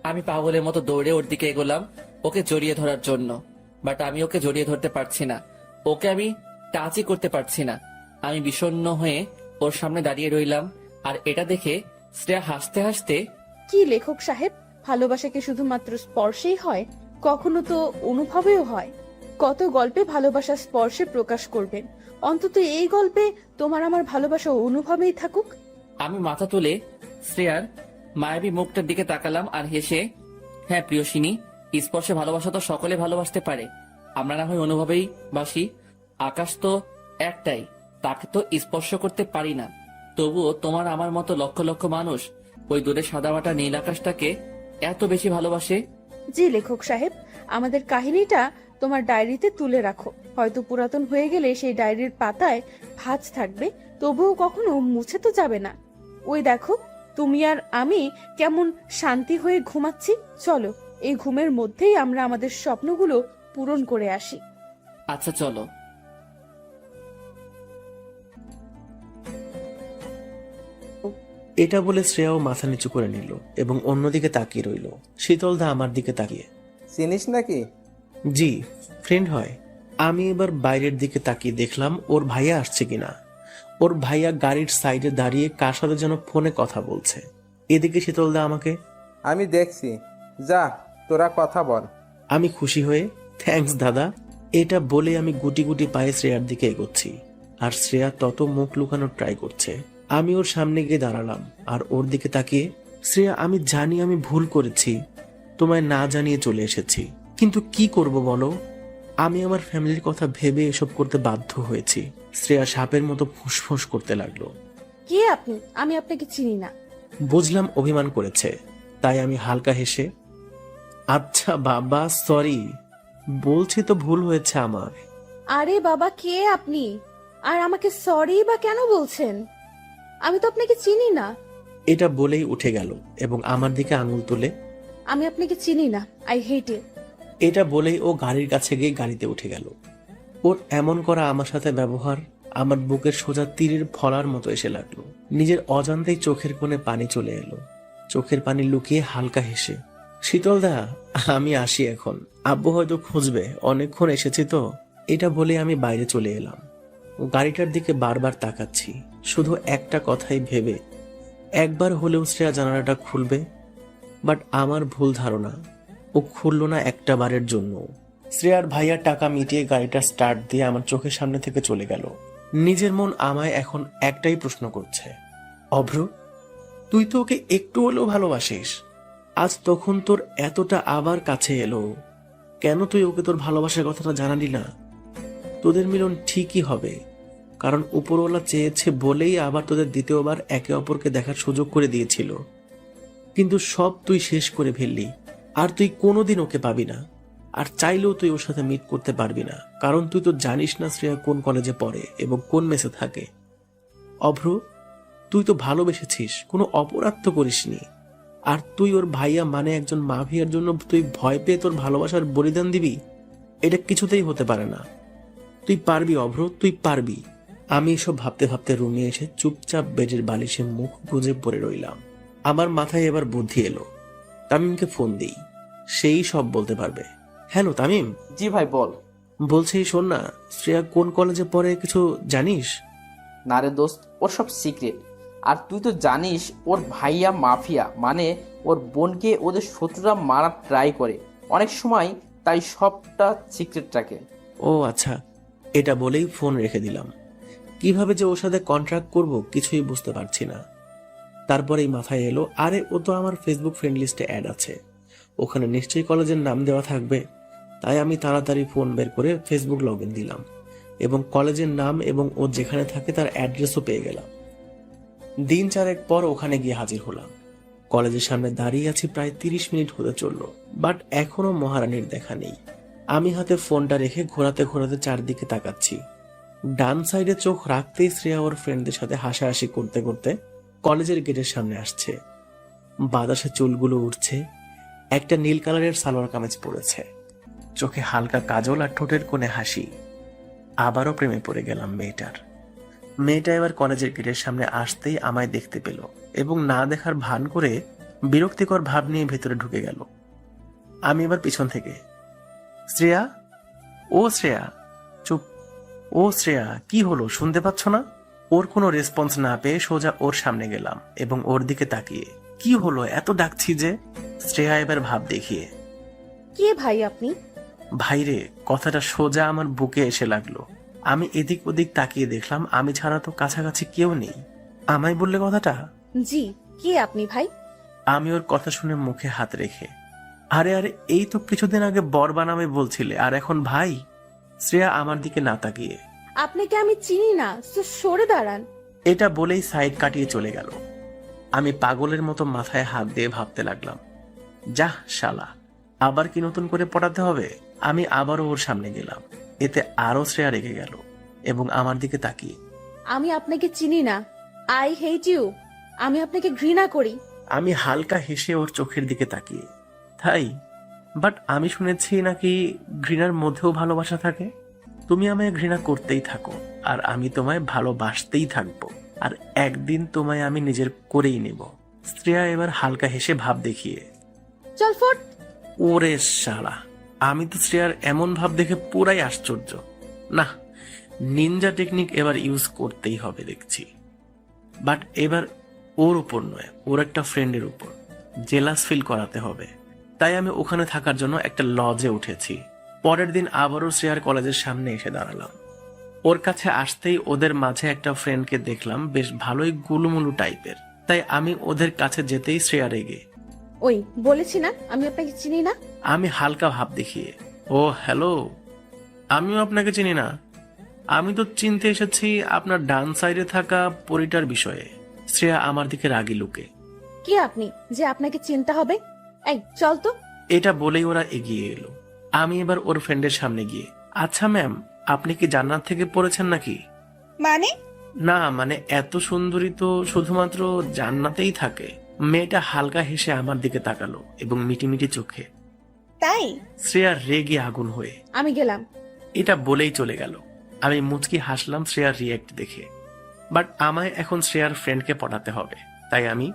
আমি পাগলের মতো দৌড়ে ওর দিকে এগোলাম ওকে জড়িয়ে ধরার জন্য, বাট আমি ওকে জড়িয়ে ধরতে পারছি না। ওকে আমি টাচই করতে পারছি না। আমি বিষণ্ণ হয়ে ওর সামনে দাঁড়িয়ে রইলাম। আর এটা দেখে শ্রেয়া হাসতে হাসতে, কি লেখক সাহেব, ভালোবাসা কি শুধুমাত্র স্পর্শেই হয়? কখনো তো অনুভবেও হয়। কত গল্পে ভালোবাসা স্পর্শে প্রকাশ করবেন, অন্তত এই গল্পে তোমার আমার ভালোবাসা অনুভবেই থাকুক। আমি মাথা তুলে শ্রেয়ার মায়াবী মুখটার দিকে তাকালাম আর হেসে, হ্যাঁ প্রিয়সিনী, স্পর্শে ভালোবাসা তো সকলে ভালোবাসতে পারে। আমরা না হয় অনুভবেই বাসি। আকাশ তো একটাই, তাকে তো স্পর্শ করতে পারি না। তবুও তোমার আমার মতো লক্ষ লক্ষ মানুষ ওই দূরে সাদামাটা নীল আকাশটাকে এত বেশি ভালোবাসে। জি লেখক সাহেব, আমাদের কাহিনীটা তোমার ডায়েরিতে তুলে রাখো। হয়তো পুরাতন হয়ে গেলে সেই ডায়েরির পাতায় ভাঁজ থাকবে, তবুও কখনো মুছে তো যাবে না। ওই দেখো, তুমি আর আমি কেমন শান্তি হয়ে ঘুমাচ্ছি। চলো, এই ঘুমের মধ্যেই আমরা আমাদের স্বপ্নগুলো পূরণ করে আসি। আচ্ছা চলো। এটা বলে শ্রেয়াও মাথা নিচু করে নিল এবং অন্যদিকে তাকিয়ে রইল। শীতলদা আমার দিকে তাকিয়ে, চিনিস নাকি? জি, ফ্রেন্ড হয়। আমি এবার বাইরের দিকে তাকিয়ে দেখলাম ওর ভাইয়া আসছে কিনা। ওর ভাইয়া গাড়ির সাইডে দাঁড়িয়ে কার সাথে যেন ফোনে কথা বলছে। এদিকে শীতলদা আমাকে, আমি দেখছি, যা তোরা কথা বল। আমি খুশি হয়ে, থ্যাঙ্কস দাদা। এটা বলে আমি গুটি গুটি পায়ে শ্রেয়ার দিকে এগোচ্ছি, আর শ্রেয়া তত মুখ লুকানোর ট্রাই করছে। আমি ওর সামনে গিয়ে দাঁড়ালাম আর ওর দিকে তাকিয়ে, শ্রেয়া আমি জানি আমি ভুল করেছি, তোমায় না জানিয়ে চলে এসেছি, কিন্তু কি করব বলো? আমি আমার ফ্যামিলির কথা ভেবে এসব করতে বাধ্য হয়েছি। শ্রেয়া সাপের মতো ফুসফুস করতে লাগলো। কে আপনি? আমি আপনাকে চিনি না। বুঝলাম অভিমান করেছে, তাই আমি হালকা হেসে, আচ্ছা বাবা সরি, বলছি তো ভুল হয়েছে আমার। আরে বাবা, কে আপনি? আর আমাকে সরি বা কেন বলছেন? আমি তো আপনাকে চিনি না। এটা বলেই উঠে গেল এবং আমার দিকে আঙুল তুলে, আমি আপনাকে চিনি না, আই হেট ইউ। এটা বলেই ও গাড়ির কাছে গিয়ে গাড়িতে উঠে গেল। ওর এমন করা আমার সাথে ব্যবহার আমার বুকের সোজা তীরের ফলার মতো এসে লাগলো। নিজের অজান্তেই চোখের কোণে পানি চলে এলো। চোখের পানি লুকিয়ে হালকা হেসে, শীতলদা আমি আসি এখন, আব্বু হয়তো খুঁজবে, অনেকক্ষণ এসেছি তো। এটা বলে আমি বাইরে চলে এলাম। গাড়িটার দিকে বারবার তাকাচ্ছি, শুধু একটা কথাই ভেবে, একবার হলেও শ্রেয়া জানালাটা খুলবে। বাট আমার ভুল ধারণা, ও খুলল না একটা বারের জন্য। শ্রেয়ার ভাইয়ার টাকা মিটিয়ে গাড়িটা স্টার্ট দিয়ে আমার চোখের সামনে থেকে চলে গেল। নিজের মন আমায় এখন একটাই প্রশ্ন করছে, অভ্র তুই তো ওকে একটু হলেও ভালোবাসিস, আজ তখন তোর এতটা আবার কাছে এলো, কেন তুই ওকে তোর ভালোবাসার কথাটা জানালি না? তোদের মিলন ঠিকই হবে, কারণ উপরওয়ালা চেয়েছে বলেই আবার তোদের দ্বিতীয়বার একে অপরকে দেখার সুযোগ করে দিয়েছিল। কিন্তু সব তুই শেষ করে ফেললি, আর তুই কোনোদিন ওকে পাবি না, আর চাইলেও তুই ওর সাথে মিট করতে পারবি না, কারণ তুই তো জানিস না শ্রেয়া কোন কলেজে পড়ে এবং কোন মেসে থাকে। অভ্র তুই তো ভালোবেসেছিস, কোনো অপরাধ তো করিসনি, আর তুই ওর ভাইয়া মানে একজন মাফিয়ার জন্য তুই ভয় পেয়ে তোর ভালোবাসার বলিদান দিবি? এটা কিছুতেই হতে পারে না। তুই পারবি অভ্র, তুই পারবি। আমি এসব ভাবতে ভাবতে রুমে এসে চুপচাপ বেডের বালিশে মুখ গুজে পড়ে রইলাম। আমার মাথায় এবার বুদ্ধি এলো, তামিমকে ফোন দিই, সেই সব বলতে পারবে। হ্যালো তামিম। জি ভাই বল। বলছি শোন না, শ্রেয়া কোন কলেজে পড়ে কিছু জানিস? না রে দোস্ত, ওর সব সিক্রেট। আর তুই তো জানিস ওর ভাইয়া মাফিয়া, মানে ওর বোনকে ওদের শত্রুরা মারার ট্রাই করে অনেক সময়, তাই সবটা সিক্রেট রাখে। ও আচ্ছা, এটা বলেই ফোন রেখে দিলাম। কিভাবে যে ওর সাথে কন্ট্রাক্ট করব কিছুই বুঝতে পারছি না। তারপরেই মাথায় এলো, আরে ও তো আমার ফেসবুক ফ্রেন্ড লিস্টে অ্যাড আছে, ওখানে নিশ্চয়ই কলেজের নাম দেওয়া থাকবে। তাই আমি তাড়াতাড়ি ফোন বের করে ফেসবুক লগ ইন দিলাম এবং কলেজের নাম এবং ও যেখানে থাকে তার অ্যাড্রেসও পেয়ে গেলাম। দিন 4 পর ওখানে গিয়ে হাজির হলাম। কলেজের সামনে দাঁড়িয়ে আছি, প্রায় 30 মিনিট হতে চললো, বাট এখনো মহারানীর দেখা নেই। আমি হাতে ফোনটা রেখে ঘোরাতে ঘোরাতে চারদিকে তাকাচ্ছি। ডান সাইডে চোখ রাখতেই শ্রেয়া ওর ফ্রেন্ডদের সাথে হাসাহাসি করতে করতে কলেজের গেটের সামনে আসছে। বাতাসে চুলগুলো উঠছে, একটা নীল কালারের সালোয়ার কামিজ পরেছে, চোখে হালকা কাজল আর ঠোঁটের কোণে হাসি। আবারও প্রেমে পড়ে গেলাম মেয়েটার। মেয়েটা এবার কলেজের গেটের সামনে আসতেই আমায় দেখতে পেল এবং না দেখার ভান করে বিরক্তিকর ভাব নিয়ে ভেতরে ঢুকে গেল। আমি এবার পিছন থেকে, শ্রেয়া, ও শ্রেয়া, চুপ, ও শ্রেয়া, কি হলো শুনতে পাচ্ছ না? ওর কোনো রেসপন্স না পেয়ে সোজা ওর সামনে গেলাম এবং ওর দিকে তাকিয়ে, কি হলো এত ডাকছি যে? শ্রেয়া এবার ভাব দেখিয়ে, কে ভাই আপনি? ভাইরে, কথাটা সোজা আমার বুকে এসে লাগলো। আমি এদিক ওদিক তাকিয়ে দেখলাম আমি ছাড়া তো কাছাকাছি কেউ নেই। আমায় বললে কথাটা? জি, কে আপনি ভাই? আমি ওর কথা শুনে মুখে হাত রেখে, আরে আরে, এই তো কিছুদিন আগে বর বানামে বলছিলে, আর এখন ভাই? শ্রেয়া আমার দিকে না তাকিয়ে, আপনাকে আমি চিনি না, সরে দাঁড়ান। এটা বলেই সাইড কাটিয়ে চলে গেল। আমি পাগলের মতো মাথায় হাত দিয়ে ভাবতে লাগলাম, যাহ শালা, আবার কি নতুন করে পড়াতে হবে? আমি আবারও ওর সামনে গেলাম, এতে আরো শ্রেয়া রেগে গেল এবং আমার দিকে তাকিয়ে, আমি আপনাকে চিনি না, আই হেট ইউ, আমি আপনাকে ঘৃণা করি। আমি হালকা হেসে ওর চোখের দিকে তাকিয়ে, তাই? বাট আমি শুনেছি নাকি ঘৃণার মধ্যেও ভালোবাসা থাকে। তুমি আমায় ঘৃণা করতেই থাকো আর আমি তোমায় ভালোবাসতেই থাকবো, আর একদিন তোমায় আমি নিজের করেই নেব। শ্রেয়া এবার হালকা হেসে ভাব দেখিয়ে, চল ফট। ওরে শালা, আমি তো শ্রেয়ার এমন ভাব দেখে পুরাই আশ্চর্য। না, নিনজা টেকনিক এবার ইউজ করতেই হবে দেখছি। বাট এবার ওর উপর নয়, ওর একটা ফ্রেন্ডের উপর জেলাস ফিল করাতে হবে। তাই আমি ওখানে থাকার জন্য একটা লজে উঠেছি। পরের দিন আবারও শ্রেয়ার কলেজের সামনে এসে দাঁড়ালাম। ওর কাছে আসতেই ওদের মাঝে একটা ফ্রেন্ডকে দেখলাম, বেশ ভালোই গুলুমুলু টাইপের। তাই আমি ওদের কাছে যেতেই শ্রেয়া রেগে, ওই বলেছি না আমি আপনাকে চিনি না। আমি হালকা ভাব দেখিয়ে, ও হ্যালো, আমিও আপনাকে চিনি না। আমি তো চিনতে এসেছি আপনার ডান সাইডে থাকা পরিটার বিষয়ে। শ্রেয়া আমার দিকে রাগি লুকে, কে আপনি যে আপনাকে চিনতে হবে? এই চল তো। এটা বলেই ওরা এগিয়ে এলো। আমি এবার ওর ফ্রেন্ডের সামনে গিয়ে, আচ্ছা ম্যাম, আপনি কি জান্নাত থেকে পড়েছেন নাকি? মানে? না মানে এত সুন্দরী তো শুধুমাত্র জান্নাতেই থাকে। মেয়েটা হালকা হেসে আমার দিকে তাকালো এবং মিটিমিটি চোখে। তাই? শ্রেয়া রেগে আগুন হয়ে, আমি গেলাম। এটা বলেই চলে গেল। আমি মুচকি হাসলাম শ্রেয়ার রিয়েক্ট দেখে। বাট আমায় এখন শ্রেয়ার ফ্রেন্ডকে পড়াতে হবে। তাই আমি,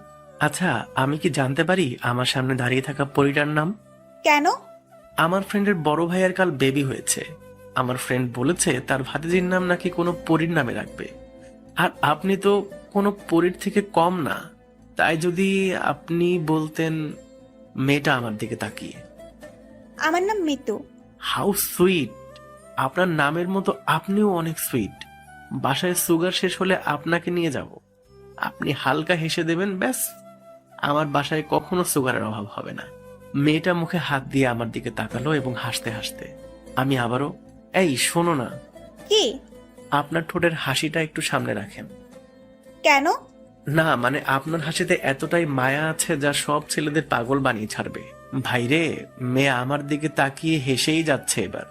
আচ্ছা আমি কি জানতে পারি আমার সামনে দাঁড়িয়ে থাকা পরিটার নাম? কেন? আমার ফ্রেন্ডের বড় ভাইয়ের কাল বেবি হয়েছে। আমার ফ্রেন্ড বলেছে তার ভাতিজির নাম নাকি কোনো পরীর নামে রাখবে। আর আপনি তো কোনো পরীর থেকে কম না, তাই যদি আপনি বলতেন। মেয়েটা আমার দিকে তাকিয়ে, আমার নাম মিতু। হাউ সুইট, আপনার নামের মতো আপনিও অনেক সুইট। বাসায় সুগার শেষ হলে আপনাকে নিয়ে যাব, আপনি হালকা হেসে দেবেন, ব্যাস আমার বাসায় কখনো সুগারের অভাব হবে না। মেয়েটা মুখে হাত দিয়ে আমার দিকে তাকালো এবং হাসতে হাসতে আমি আবারও, এই শোনো না, কি? আপনার ঠোঁটের হাসিটা একটু সামনে রাখেন। কেন? না মানে আপনার হাসিতে এতটাই মায়া আছে যা সব ছেলেদের পাগল বানিয়ে ছাড়বে। ভাইরে, মেয়ে আমার দিকে তাকিয়ে হেসেই যাচ্ছে এবার,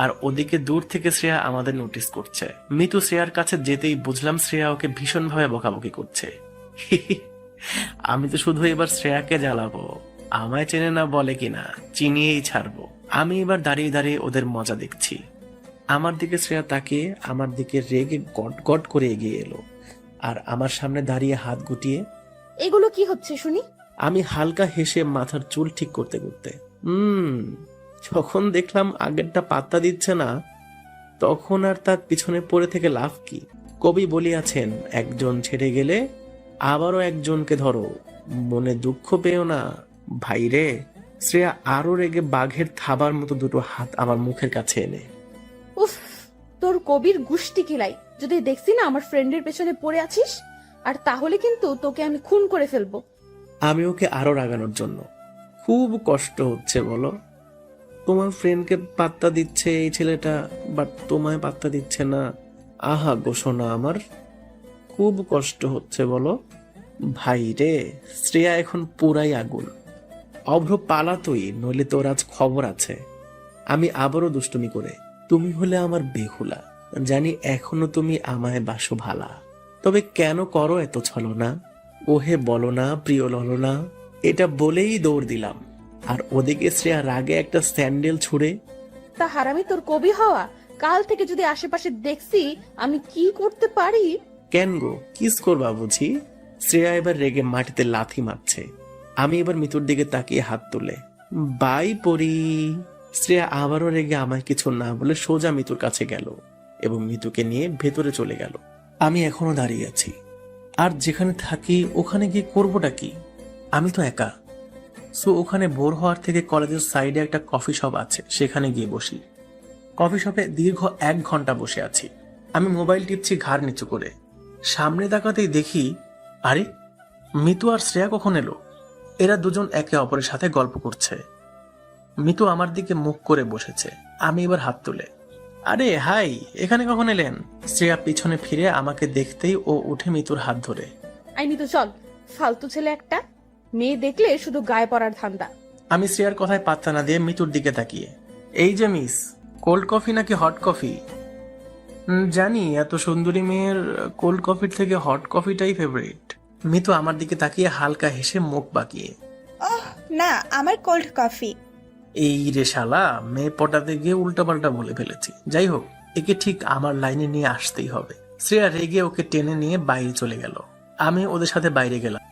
আর ওদিকে দূর থেকে শ্রেয়া আমাদের নোটিস করছে। মিতু শ্রেয়ার কাছে যেতেই বুঝলাম শ্রেয়া ওকে ভীষণভাবে বকাবকি করছে। আমি তো শুধু এবার শ্রেয়াকে জ্বালাবো, আমায় চেনে না বলে কিনা, চিনিয়েই ছাড়বো। আমি এবার দাঁড়িয়ে দাঁড়িয়ে ওদের মজা দেখছি। আমার দিকে শ্রেয়া তাকিয়ে আমার দিকে রেগে গট গট করে এগিয়ে এলো আর আমার সামনে দাঁড়িয়ে হাত গুটিয়ে, এগুলো কি হচ্ছে শুনি? আমি হালকা হেসে মাথার চুল ঠিক করতে করতে, যখন দেখলাম আগেরটা পাত্তা দিচ্ছে না, তখন আর তার পিছনে পড়ে থেকে লাভ কি? কবি বলিয়াছেন, একজন ছেড়ে গেলে আবারও একজনকে ধরো, মনে দুঃখ পেও না ভাইরে। শ্রেয়া আরো রেগে বাঘের থাবার মতো দুটো হাত আমার মুখের কাছে এনে, উফ, তোর কবির গুষ্টি কিলাই, যদি দেখছি না আমার ফ্রেন্ডের পেছনে পড়ে আছিস, আর তাহলে কিন্তু তোকে আমি খুন করে ফেলবো। আমি ওকে আরো রাগানোর জন্য, খুব কষ্ট হচ্ছে বলো, তোমার ফ্রেন্ডকে পাত্তা দিচ্ছে এই ছেলেটা, বাট তোমায় পাত্তা দিচ্ছে না। আহা গোসনা আমার, খুব কষ্ট হচ্ছে বলো। ভাই রে, শ্রেয়া এখন পুরাই আগুন। অভ্র পালাতই, নইলে তোর আজ খবর আছে। আমি আবারও দুষ্টুমি করে, তুমি হলে আমার বেহুলা, জানি এখনো তুমি আমায় বাসো ভালা, তবে কেন করো এত ছলনা? ওহে বলো না প্রিয় ললনা, এটা বলেই দৌড় দিলাম। আর ওদিকে শ্রেয়া রাগে একটা স্যান্ডেল ছুঁড়ে, তা হারামি তোর কবি হওয়া, কাল থেকে যদি আশেপাশে দেখছি আমি কি করতে পারি। কেন গো, কিস করবা বুঝি? শ্রেয়া এবার রেগে মাটিতে লাথি মারছে। আমি এবার মিতুর দিকে তাকিয়ে হাত তুলে, বাই পরি। শ্রেয়া আবারও রেগে আমায় কিছু না বলে সোজা মিতুর কাছে গেল এবং মিতুকে নিয়ে ভেতরে চলে গেল। আমি এখনো দাঁড়িয়ে আছি, আর যেখানে থাকি ওখানে গিয়ে করবোটা কি? আমি তো একা। সো ওখানে বোর হওয়ার থেকে কলেজের সাইডে একটা কফি শপ আছে, সেখানে গিয়ে বসি। কফি শপে দীর্ঘ 1 ঘন্টা বসে আছি। আমি মোবাইল টিপছি ঘাড় নিচু করে। সামনে তাকাতেই দেখি, আরে মিতু আর শ্রেয়া কখন এলো? এরা দুজন একে অপরের সাথে গল্প করছে। মিতু আমার দিকে মুখ করে বসেছে। আমি এবার হাত তুলে, আরে হাই, এখানে কখন এলেন? শ্রেয়া পিছনে ফিরে আমাকে দেখতেই ও উঠে মিতুর হাত ধরে, আইনি তো চল, ফালতু ছেলে একটা, মেয়ে দেখলে শুধু গায়ে পড়ার ধান্দা। আমি শ্রেয়ার কথায় পাত্তা না দিয়ে মিতুর দিকে তাকিয়ে, এই যে মিস, কোল্ড কফি নাকি হট কফি? জানি এত সুন্দরী মেয়ের কোল্ড কফির থেকে হট কফিটাই ফেভারিট। মিতু আমার দিকে তাকিয়ে হালকা হেসে মুখ বাঁকিয়ে, ওহ না, আমার কোল্ড কফি। এই রে শালা, মেয়ে পটাতে গিয়ে উল্টাপাল্টা বলে ফেলেছি। যাই হোক, একে ঠিক আমার লাইনে নিয়ে আসতেই হবে। শ্রেয়া রেগে ওকে টেনে নিয়ে বাইরে চলে গেল। আমি ওদের সাথে বাইরে গেলাম।